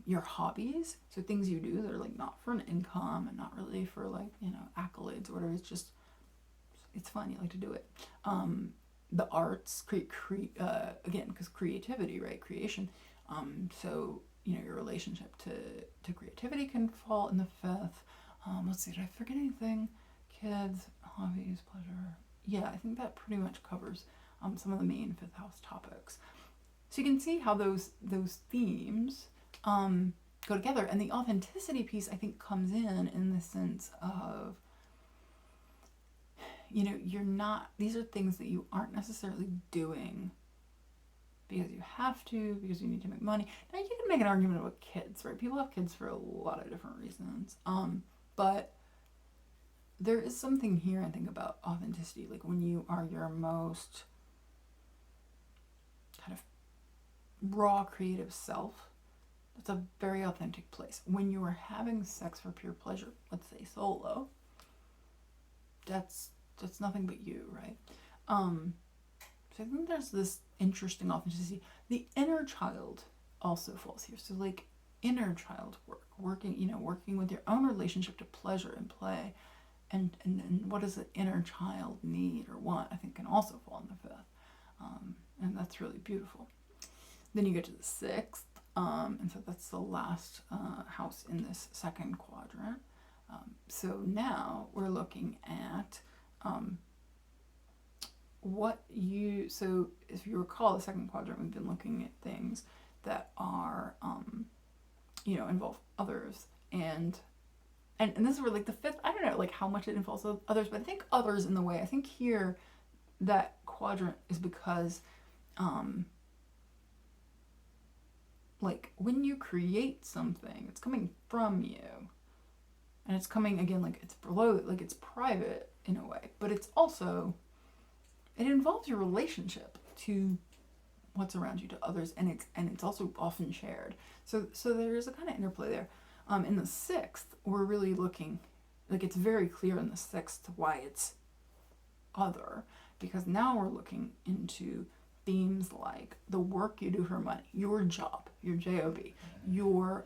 your hobbies, so things you do that are like not for an income and not really for like, accolades or whatever. It's just, it's fun, you like to do it. The arts, again, because creativity, right? Creation. So, your relationship to creativity can fall in the fifth. Let's see, did I forget anything? Kids, hobbies, pleasure. Yeah, I think that pretty much covers some of the main fifth house topics. So you can see how those themes go together. And the authenticity piece, I think, comes in the sense of, you're not, these are things that you aren't necessarily doing because you have to, because you need to make money. Now, you can make an argument about kids, right? People have kids for a lot of different reasons. But there is something here I think about authenticity, like when you are your most kind of raw creative self. It's a very authentic place. When you are having sex for pure pleasure, let's say solo, that's nothing but you, right? So I think there's this interesting authenticity. The inner child also falls here. So like inner child work, working with your own relationship to pleasure and play, and what does the inner child need or want, I think can also fall in the fifth. And that's really beautiful. Then you get to the sixth, and so that's the last house in this second quadrant. So now we're looking at so if you recall the second quadrant, we've been looking at things that are, involve others, and this is where like the fifth, I don't know like how much it involves others, but I think others in the way, I think here that quadrant is because like when you create something, it's coming from you, and it's coming again like it's below, like it's private in a way, but it's also, it involves your relationship to what's around you, to others, and it's also often shared. So there's a kind of interplay there. In the sixth, we're really looking, like it's very clear in the sixth why it's other, because now we're looking into themes like the work you do for money, your job, your job, your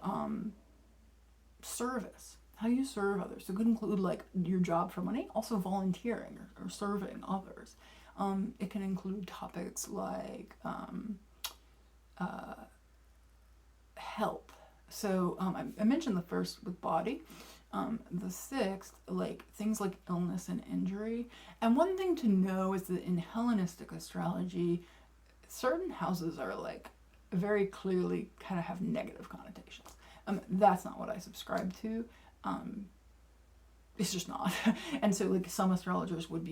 service, how you serve others. So it could include like your job for money, also volunteering or serving others. It can include topics like help. So I mentioned the first with body. The sixth, like things like illness and injury. And one thing to know is that in Hellenistic astrology, certain houses are like very clearly kind of have negative connotations. That's not what I subscribe to. It's just not. And so like some astrologers would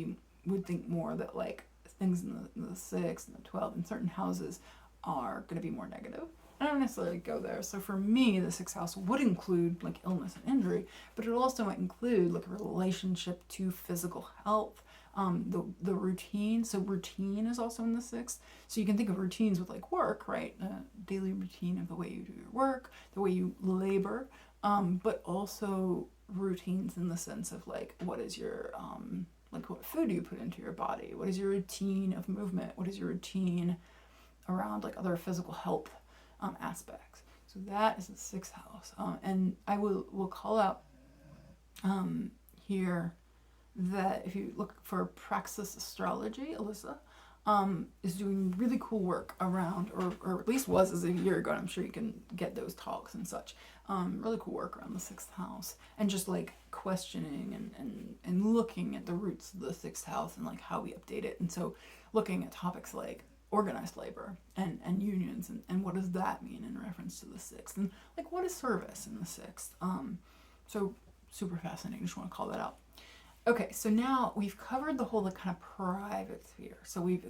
think more that like things in the sixth and the 12th in certain houses are going to be more negative. I don't necessarily go there. So for me, the sixth house would include like illness and injury, but it also might include like a relationship to physical health, the routine. So routine is also in the sixth. So you can think of routines with like work, right? Daily routine of the way you do your work, the way you labor, but also routines in the sense of like what is your like what food do you put into your body? What is your routine of movement? What is your routine around like other physical health aspects? So that is the sixth house. And I will call out here that if you look for Practical Astrology, Alyssa is doing really cool work around, or at least was as a year ago, and I'm sure you can get those talks and such. Really cool work around the sixth house, and just like questioning and looking at the roots of the sixth house and like how we update it. And so looking at topics like organized labor and unions and what does that mean in reference to the sixth, and like what is service in the sixth. So super fascinating. Just want to call that out. Okay, so now we've covered the whole like kind of private sphere. So we've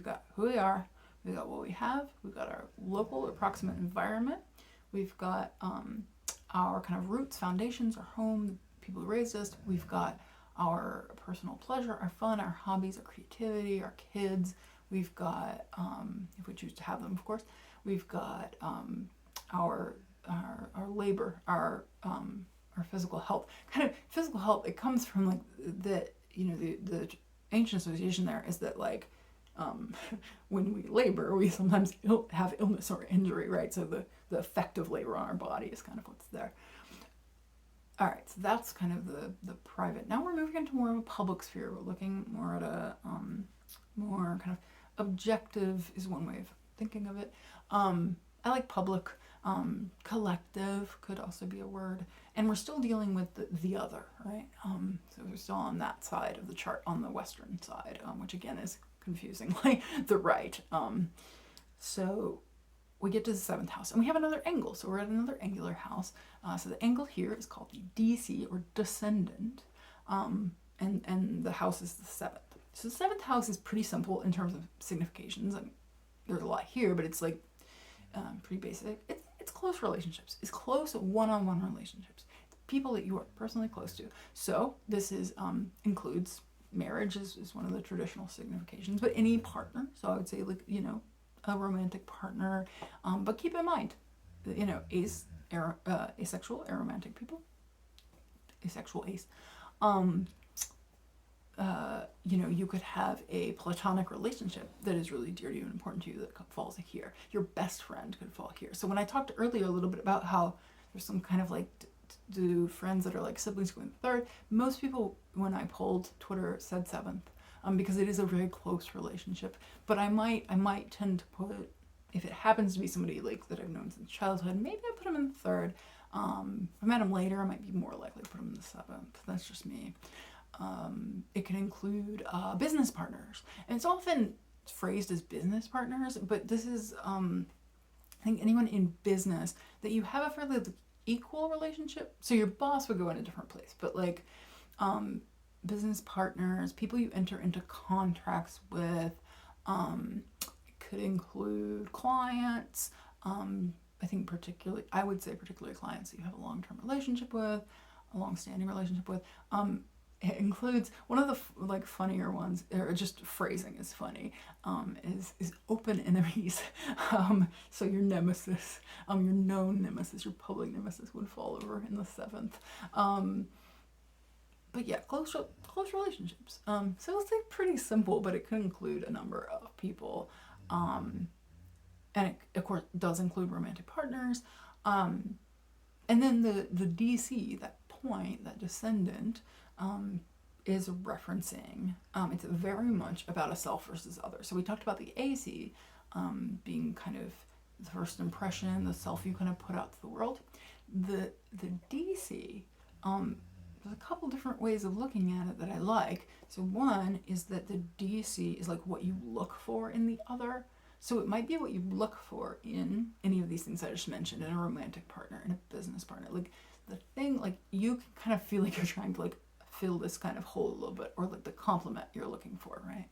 got who we are, we've got what we have, we've got our local approximate environment, we've got our kind of roots, foundations, our home, the people who raised us, we've got our personal pleasure, our fun, our hobbies, our creativity, our kids, we've got, if we choose to have them, of course, we've got our labor, our physical health. Kind of physical health, it comes from like the ancient association there is that like when we labor, we sometimes have illness or injury, right? So the effect of labor on our body is kind of what's there. All right, so that's kind of the private. Now we're moving into more of a public sphere. We're looking more at a more kind of objective is one way of thinking of it. I like public. Collective could also be a word, and we're still dealing with the other, right? So we're still on that side of the chart, on the western side, which again is confusingly the right. So we get to the seventh house, and we have another angle. So we're at another angular house. So the angle here is called the DC or descendant, and the house is the seventh. So the seventh house is pretty simple in terms of significations. I mean, there's a lot here, but it's like pretty basic. It's close relationships. It's close one-on-one relationships. It's people that you are personally close to. So this is includes marriage is one of the traditional significations, but any partner. So I would say, like, you know, a romantic partner. But keep in mind, you know, asexual, aromantic people, asexual ace. You know, you could have a platonic relationship that is really dear to you and important to you that falls here. Your best friend could fall here. So when I talked earlier a little bit about how there's some kind of like do friends that are like siblings going third, most people when I polled Twitter said seventh, because it is a very close relationship. But I might tend to put, if it happens to be somebody like that I've known since childhood, maybe I put them in the third. If I met them later, I might be more likely to put them in the seventh. That's just me. It can include business partners, and it's often phrased as business partners, but this is I think anyone in business that you have a fairly equal relationship. So your boss would go in a different place, but like business partners, people you enter into contracts with. It could include clients. I think particularly clients that you have a long-term relationship with, a long-standing relationship with. It includes one of the like funnier ones, or just phrasing is funny, is open enemies. So your nemesis, your known nemesis, your public nemesis would fall over in the seventh. But yeah, close relationships. So it's like pretty simple, but it could include a number of people. And it, of course, does include romantic partners. And then the DC, that point, that descendant, is referencing, it's very much about a self versus other. So we talked about the AC being kind of the first impression, the self you kind of put out to the world. The DC, there's a couple different ways of looking at it that I like. So one is that the DC is like what you look for in the other. So it might be what you look for in any of these things I just mentioned, in a romantic partner, in a business partner. Like the thing, like you can kind of feel like you're trying to like fill this kind of hole a little bit, or like the compliment you're looking for, right?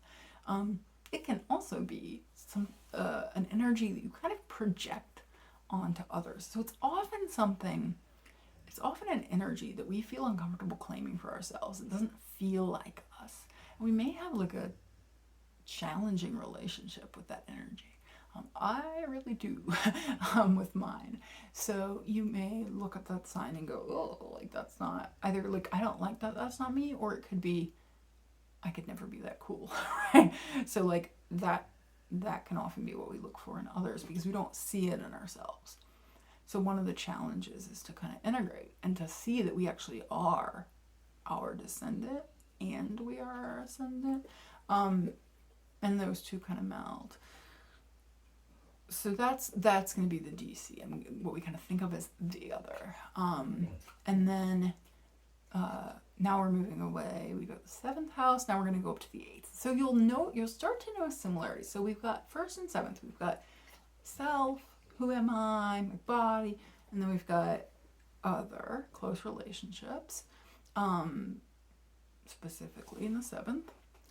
It can also be some an energy that you kind of project onto others. So it's often an energy that we feel uncomfortable claiming for ourselves. It doesn't feel like us. And we may have like a challenging relationship with that energy. I really do with mine. So you may look at that sign and go, oh, like that's not, either like I don't like that, that's not me, or it could be I could never be that cool, right? So like that can often be what we look for in others because we don't see it in ourselves. So one of the challenges is to kind of integrate and to see that we actually are our descendant and we are our ascendant, and those two kind of meld. So that's going to be the DC, and what we kind of think of as the other. And then now we're moving away. We go to the 7th house. Now we're going to go up to the 8th. So you'll start to know similarities. So we've got 1st and 7th. We've got self, who am I, my body, and then we've got other, close relationships, specifically in the 7th.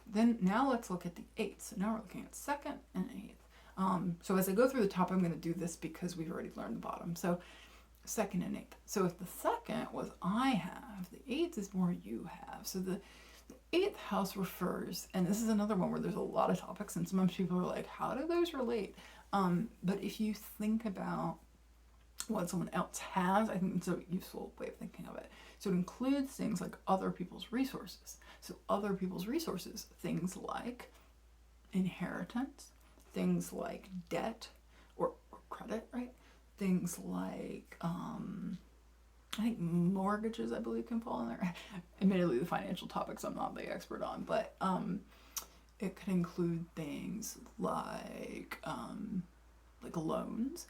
Then now let's look at the 8th. So now we're looking at 2nd and 8th. So as I go through the top, I'm going to do this because we've already learned the bottom. So 2nd and 8th. So if the 2nd was I have, the 8th is more you have. So the 8th house refers, and this is another one where there's a lot of topics, and sometimes people are like, how do those relate? But if you think about what someone else has, I think it's a useful way of thinking of it. So it includes things like other people's resources. So other people's resources, things like inheritance, things like debt or credit, right? Things like, I think mortgages, I believe, can fall in there. Admittedly, the financial topics I'm not the expert on, but it could include things like loans.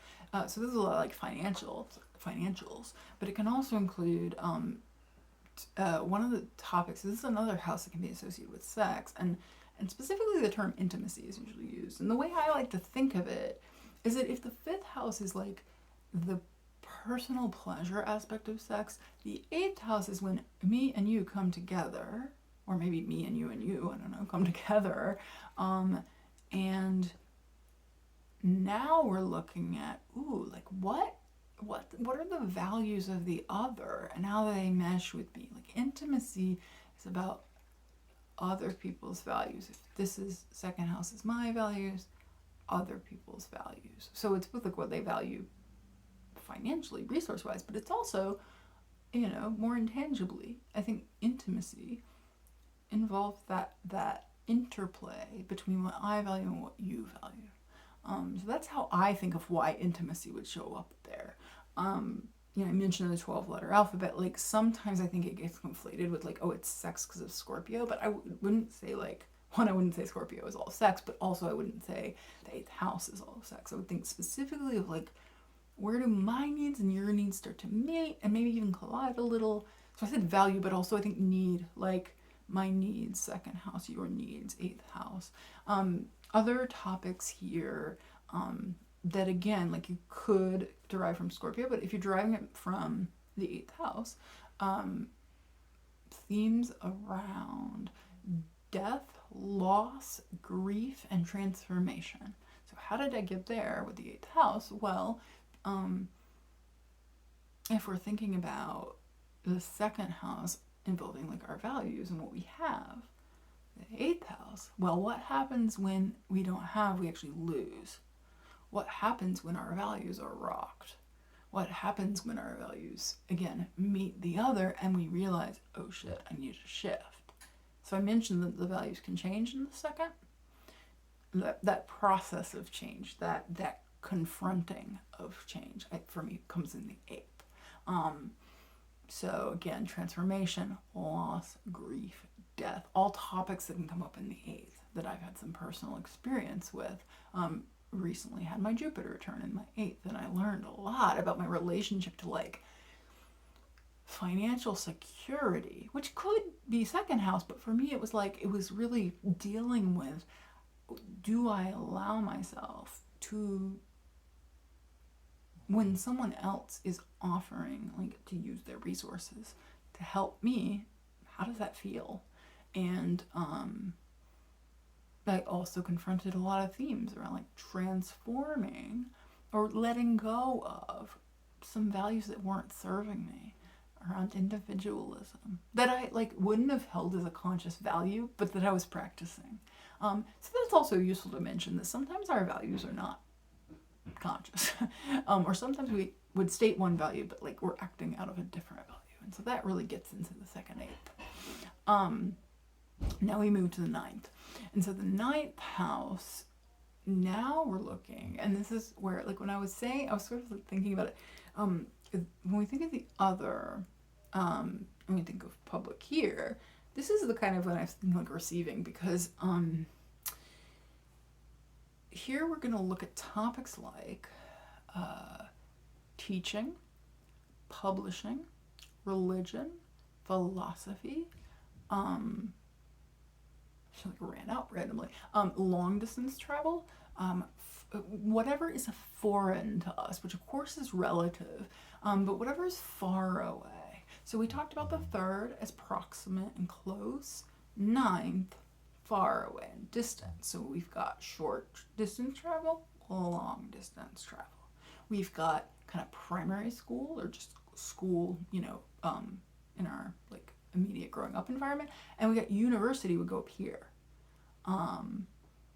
So this is a lot like financials, but it can also include one of the topics. This is another house that can be associated with sex, and specifically the term intimacy is usually used. And the way I like to think of it is that if the 5th house is like the personal pleasure aspect of sex, the 8th house is when me and you come together, or maybe me and you, I don't know, come together, and now we're looking at, like what what are the values of the other and how they mesh with me. Like intimacy is about other people's values. If this is second house is my values, other people's values. So it's with like what they value financially, resource wise, but it's also, you know, more intangibly. I think intimacy involves that interplay between what I value and what you value. So that's how I think of why intimacy would show up there. You know, I mentioned the 12-letter alphabet. Like sometimes I think it gets conflated with like, oh, it's sex because of Scorpio, but I wouldn't say like, one, I wouldn't say Scorpio is all sex, but also I wouldn't say the 8th house is all sex. I would think specifically of like, where do my needs and your needs start to meet and maybe even collide a little? So I said value, but also I think need, like my needs, second house, your needs, 8th house. Other topics here that again, like you could derive from Scorpio, but if you're deriving it from the 8th house, themes around death, loss, grief, and transformation. So how did I get there with the 8th house? Well, if we're thinking about the second house involving like our values and what we have, the 8th house, well, what happens when we don't have, we actually lose? What happens when our values are rocked? What happens when our values, again, meet the other and we realize, oh shit, I need to shift? So I mentioned that the values can change in the second. That process of change, that confronting of change, for me, comes in the 8th. So again, transformation, loss, grief, death, all topics that can come up in the 8th that I've had some personal experience with. Recently had my Jupiter return in my 8th, and I learned a lot about my relationship to like financial security, which could be second house, but for me it was like, it was really dealing with, do I allow myself to, when someone else is offering like to use their resources to help me, how does that feel? And I also confronted a lot of themes around like transforming or letting go of some values that weren't serving me, around individualism that I like wouldn't have held as a conscious value, but that I was practicing. So that's also useful to mention that sometimes our values are not conscious, or sometimes we would state one value, but like we're acting out of a different value, and so that really gets into the second 8th. Now we move to the 9th, and so the 9th house. Now we're looking, and this is where, like, when I was saying, I was sort of like thinking about it. When we think of the other, when we think of public here, this is the kind of when I was thinking like receiving, because here we're going to look at topics like teaching, publishing, religion, philosophy, she like ran out randomly, long distance travel, whatever is foreign to us, which of course is relative, but whatever is far away. So we talked about the 3rd as proximate and close, 9th far away and distant. So we've got short distance travel, long distance travel. We've got kind of primary school or just school, you know, in our like immediate growing up environment, and we got university would go up here.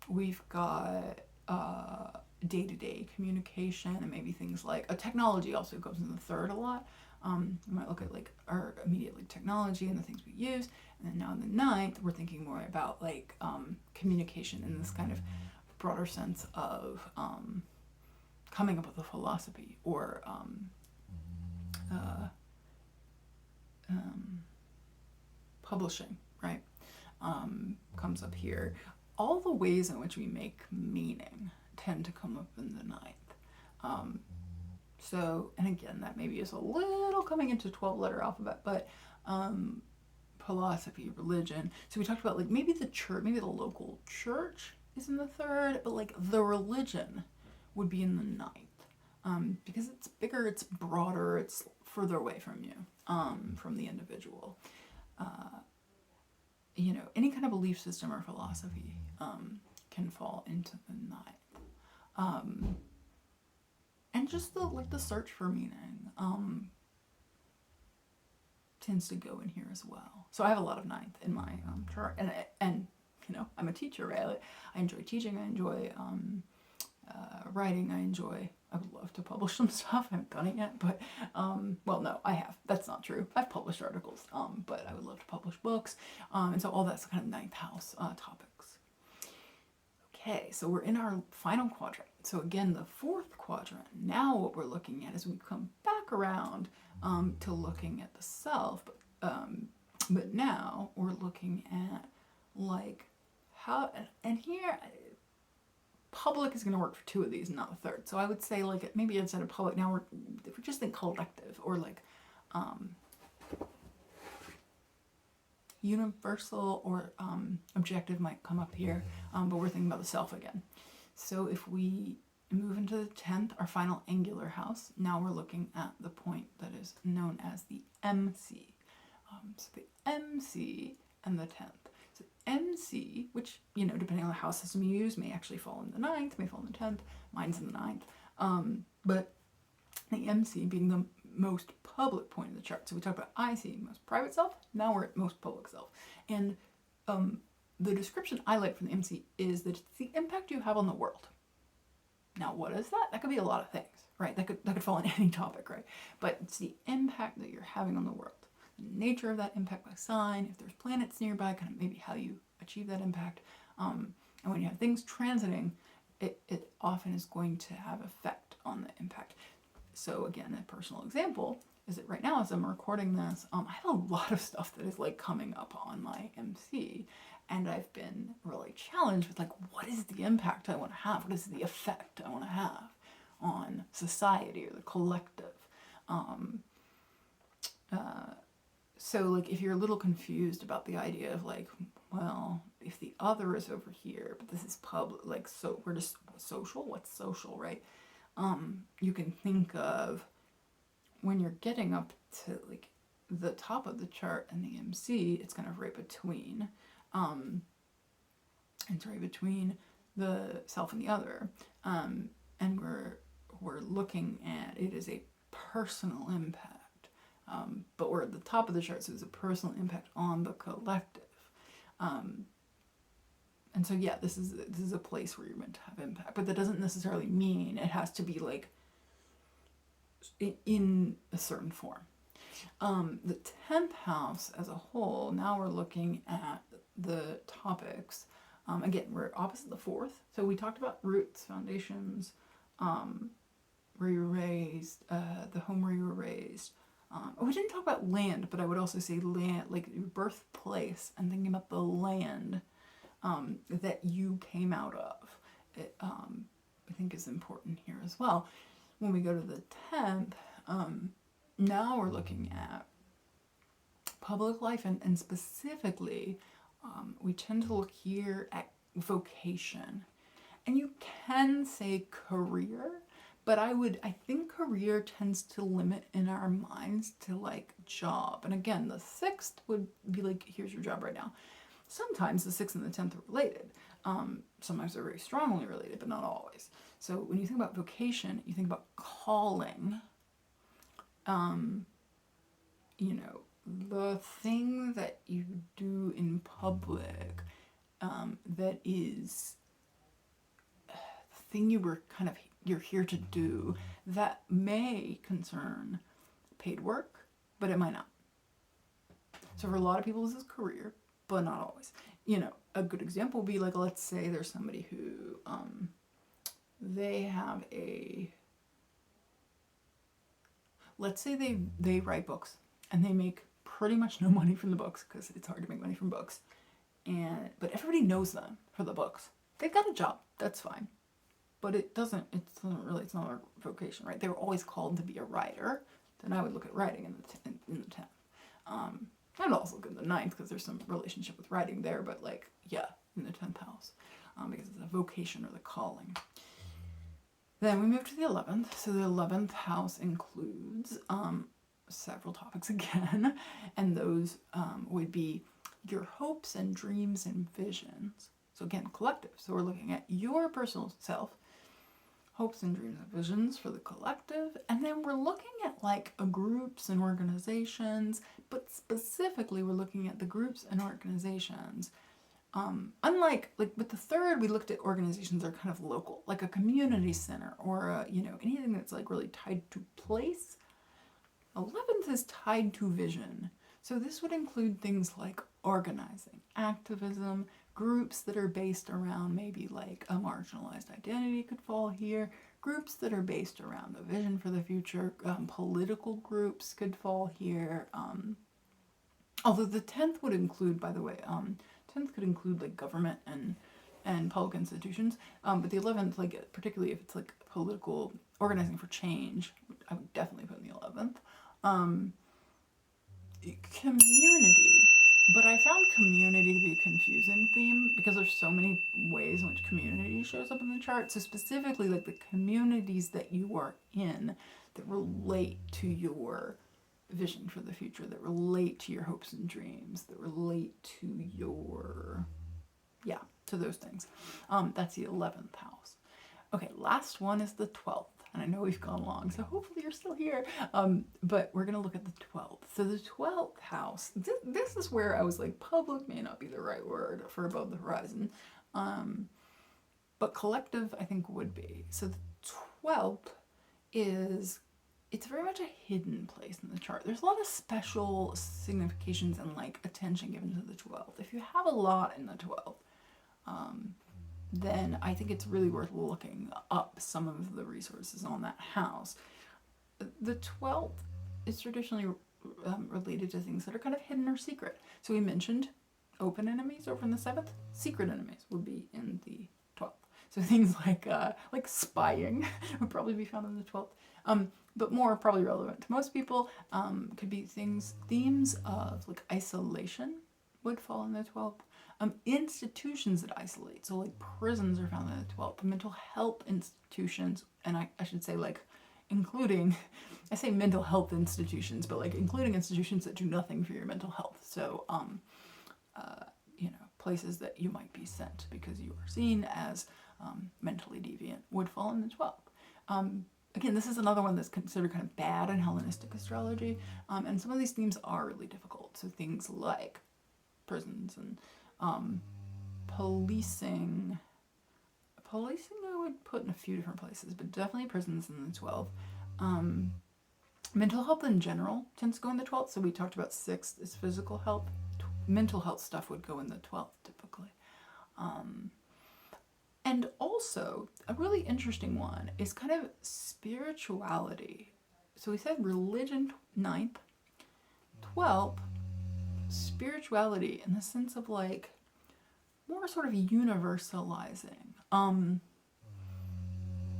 We've got day-to-day communication, and maybe things like technology also goes in the 3rd a lot. We might look at like our immediate like technology and the things we use, and then now in the 9th we're thinking more about like communication in this kind of broader sense of coming up with a philosophy, or publishing, right? Comes up here. All the ways in which we make meaning tend to come up in the 9th. So, and again, that maybe is a little coming into 12-letter alphabet, but philosophy, religion. So we talked about like maybe the church, maybe the local church is in the 3rd, but like the religion would be in the 9th, because it's bigger, it's broader, it's further away from you, from the individual. You know, any kind of belief system or philosophy can fall into the 9th. and just the search for meaning tends to go in here as well. So I have a lot of ninth in my chart, and you know, I'm a teacher, right? I enjoy teaching. I enjoy writing. I would love to publish some stuff. I haven't done it yet, but well, no, I have. That's not true. I've published articles, but I would love to publish books, and so all that's kind of ninth house topics. Okay, so we're in our final quadrant. So again, the fourth quadrant. Now what we're looking at is we come back around to looking at the self, but now we're looking at like how, and here public is going to work for two of these, not the third. So I would say like maybe instead of public, now if we just think collective or like universal or objective might come up here, but we're thinking about the self again. So if we move into the 10th, our final angular house, now we're looking at the point that is known as the MC. So the MC and the 10th. So MC, which, you know, depending on the house system you use, may actually fall in the 9th, may fall in the 10th. Mine's in the 9th. But the MC being the most public point of the chart. So we talked about IC, most private self. Now we're at most public self. And the description I like from the MC is that it's the impact you have on the world. Now, what is that? That could be a lot of things, right? That could fall in any topic, right? But it's the impact that you're having on the world. The nature of that impact by sign, if there's planets nearby, kind of maybe how you achieve that impact. And when you have things transiting, it often is going to have effect on the impact. So again, a personal example is that right now as I'm recording this, I have a lot of stuff that is like coming up on my MC, and I've been really challenged with like, what is the impact I want to have? What is the effect I want to have on society or the collective? So like if you're a little confused about the idea of like, well, if the other is over here, but this is public, like, so we're just social, what's social, right? You can think of when you're getting up to like the top of the chart and the MC, it's kind of right between, it's right between the self and the other, and we're looking at it as a personal impact, but we're at the top of the chart, so it's a personal impact on the collective, and so yeah, this is a place where you're meant to have impact, but that doesn't necessarily mean it has to be like in a certain form. The 10th house as a whole, now we're looking at the topics. Again, we're opposite the 4th. So we talked about roots, foundations, where you were raised, the home where you were raised. We didn't talk about land, but I would also say land, like your birthplace, and thinking about the land that you came out of. It, I think is important here as well. When we go to the 10th, now we're looking at public life, and specifically, we tend to look here at vocation. And you can say career, but I think career tends to limit in our minds to like job. And again, the 6th would be like, here's your job right now. Sometimes the 6th and the 10th are related. Sometimes they're very strongly related, but not always. So when you think about vocation, you think about calling, you know, the thing that you do in public, that is the thing you're here to do, that may concern paid work, but it might not. So for a lot of people, this is career, but not always. You know, a good example would be like, let's say there's somebody who, they have let's say they write books and they make pretty much no money from the books because it's hard to make money from books, but everybody knows them for the books. They've got a job, that's fine, but it's not a vocation, right? They were always called to be a writer. Then I would look at writing in the 10th. I'd also look at the 9th because there's some relationship with writing there, but like, yeah, in the 10th house, because it's a vocation or the calling. Then we move to the 11th. So the 11th house includes several topics again, and those would be your hopes and dreams and visions. So again, collective. So we're looking at your personal self, hopes and dreams and visions for the collective. And then we're looking at like groups and organizations, but specifically we're looking at the groups and organizations. Unlike like with the third, we looked at organizations that are kind of local, like a community center or anything that's like really tied to place. 11th is tied to vision. So this would include things like organizing, activism, groups that are based around maybe like a marginalized identity could fall here, groups that are based around a vision for the future, political groups could fall here. Although the 10th would include, by the way, 10th could include like government and public institutions, but the 11th, like particularly if it's like political organizing for change, I would definitely put in the 11th. Community, but I found community to be a confusing theme because there's so many ways in which community shows up in the chart. So specifically like the communities that you are in that relate to your vision for the future, that relate to your hopes and dreams, that relate to your, to those things. That's the 11th house. Okay, last one is the 12th. And I know we've gone long, so hopefully you're still here. But we're going to look at the 12th. So the 12th house, this is where I was like, public may not be the right word for above the horizon. But collective, I think, would be. So the 12th it's very much a hidden place in the chart. There's a lot of special significations and like attention given to the 12th. If you have a lot in the 12th, then I think it's really worth looking up some of the resources on that house. The 12th is traditionally related to things that are kind of hidden or secret. So we mentioned open enemies over in the 7th. Secret enemies would be in the 12th. So things like spying would probably be found in the 12th. But more probably relevant to most people could be themes of like isolation would fall in the 12th. Institutions that isolate, so like prisons are found in the 12th. Mental health institutions, and I should say like including, I say mental health institutions, but like including institutions that do nothing for your mental health. So, places that you might be sent because you are seen as mentally deviant would fall in the 12th. Again, this is another one that's considered kind of bad in Hellenistic astrology, and some of these themes are really difficult. So things like prisons and policing I would put in a few different places, but definitely prisons in the 12th. Mental health in general tends to go in the 12th. So we talked about 6th is physical health. Mental health stuff would go in the 12th typically. And also a really interesting one is kind of spirituality. So we said religion 9th, 12th, spirituality in the sense of like more sort of universalizing.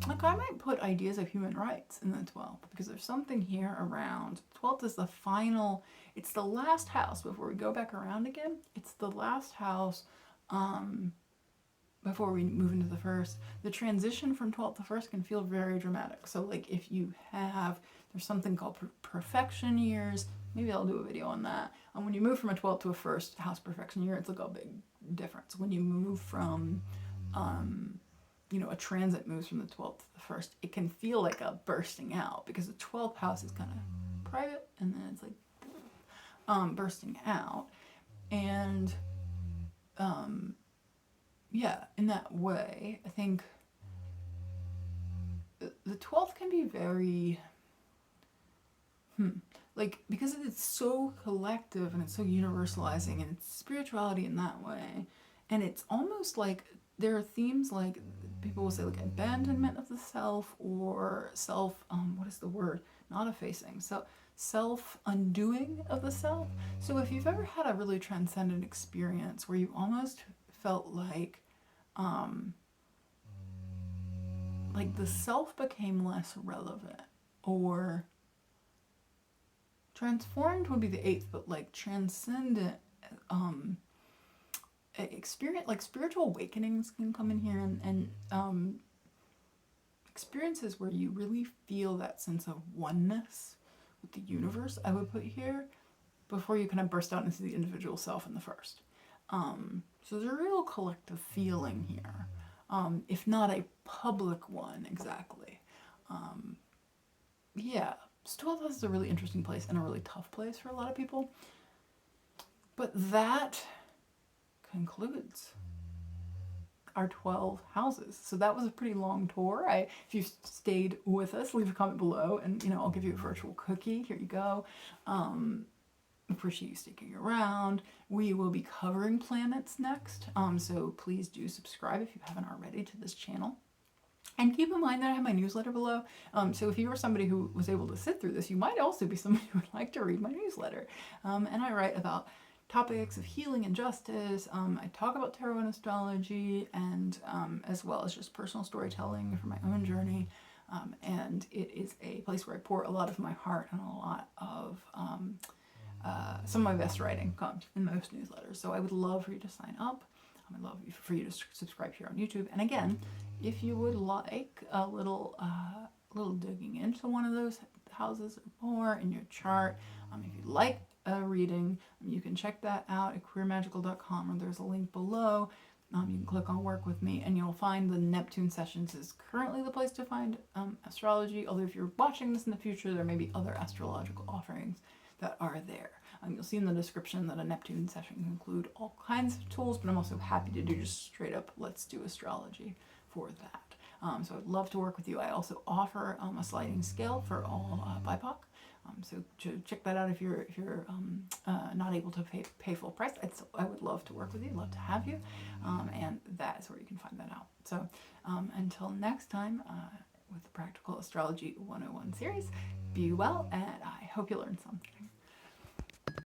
Like I might put ideas of human rights in the 12th because there's something here around 12th is the final, it's the last house before we go back around again. It's the last house before we move into the first. The transition from 12th to first can feel very dramatic. So like if you have, there's something called perfection years. Maybe I'll do a video on that. And when you move from a 12th to a first house perfection year, it's like a big difference. When you move from, a transit moves from the 12th to the first, it can feel like a bursting out because the 12th house is kind of private and then it's like bursting out. And in that way, I think the 12th can be very, because it's so collective and it's so universalizing and it's spirituality in that way. And it's almost like there are themes like people will say like abandonment of the self or self, what is the word? Not effacing. So self-undoing of the self. So if you've ever had a really transcendent experience where you almost felt like the self became less relevant, or transformed would be the 8th, but like transcendent experience, like spiritual awakenings can come in here, and experiences where you really feel that sense of oneness with the universe, I would put here, before you kind of burst out into the individual self in the first. So there's a real collective feeling here. if not a public one exactly. Yeah, so 12th house is a really interesting place and a really tough place for a lot of people. But that concludes our 12 houses. So that was a pretty long tour. If you stayed with us, leave a comment below and, you know, I'll give you a virtual cookie. Here you go. Appreciate you sticking around. We will be covering planets next. So please do subscribe if you haven't already to this channel. And keep in mind that I have my newsletter below. So if you were somebody who was able to sit through this, you might also be somebody who would like to read my newsletter. And I write about topics of healing and justice. I talk about tarot and astrology, and as well as just personal storytelling for my own journey. And it is a place where I pour a lot of my heart and a lot of some of my best writing comes in most newsletters. So I would love for you to sign up. I'd love for you to subscribe here on YouTube. And again, if you would like a little digging into one of those houses or more in your chart, if you'd like a reading, you can check that out at queermagical.com, or there's a link below. You can click on work with me and you'll find the Neptune sessions is currently the place to find astrology. Although if you're watching this in the future, there may be other astrological offerings that are there. You'll see in the description that a Neptune session can include all kinds of tools, but I'm also happy to do just straight up let's do astrology for that. So I'd love to work with you. I also offer a sliding scale for all BIPOC. So check that out if you're not able to pay full price. I would love to work with you, love to have you, and that is where you can find that out. So until next time, with the Practical Astrology 101 series, be well, and I hope you learned something.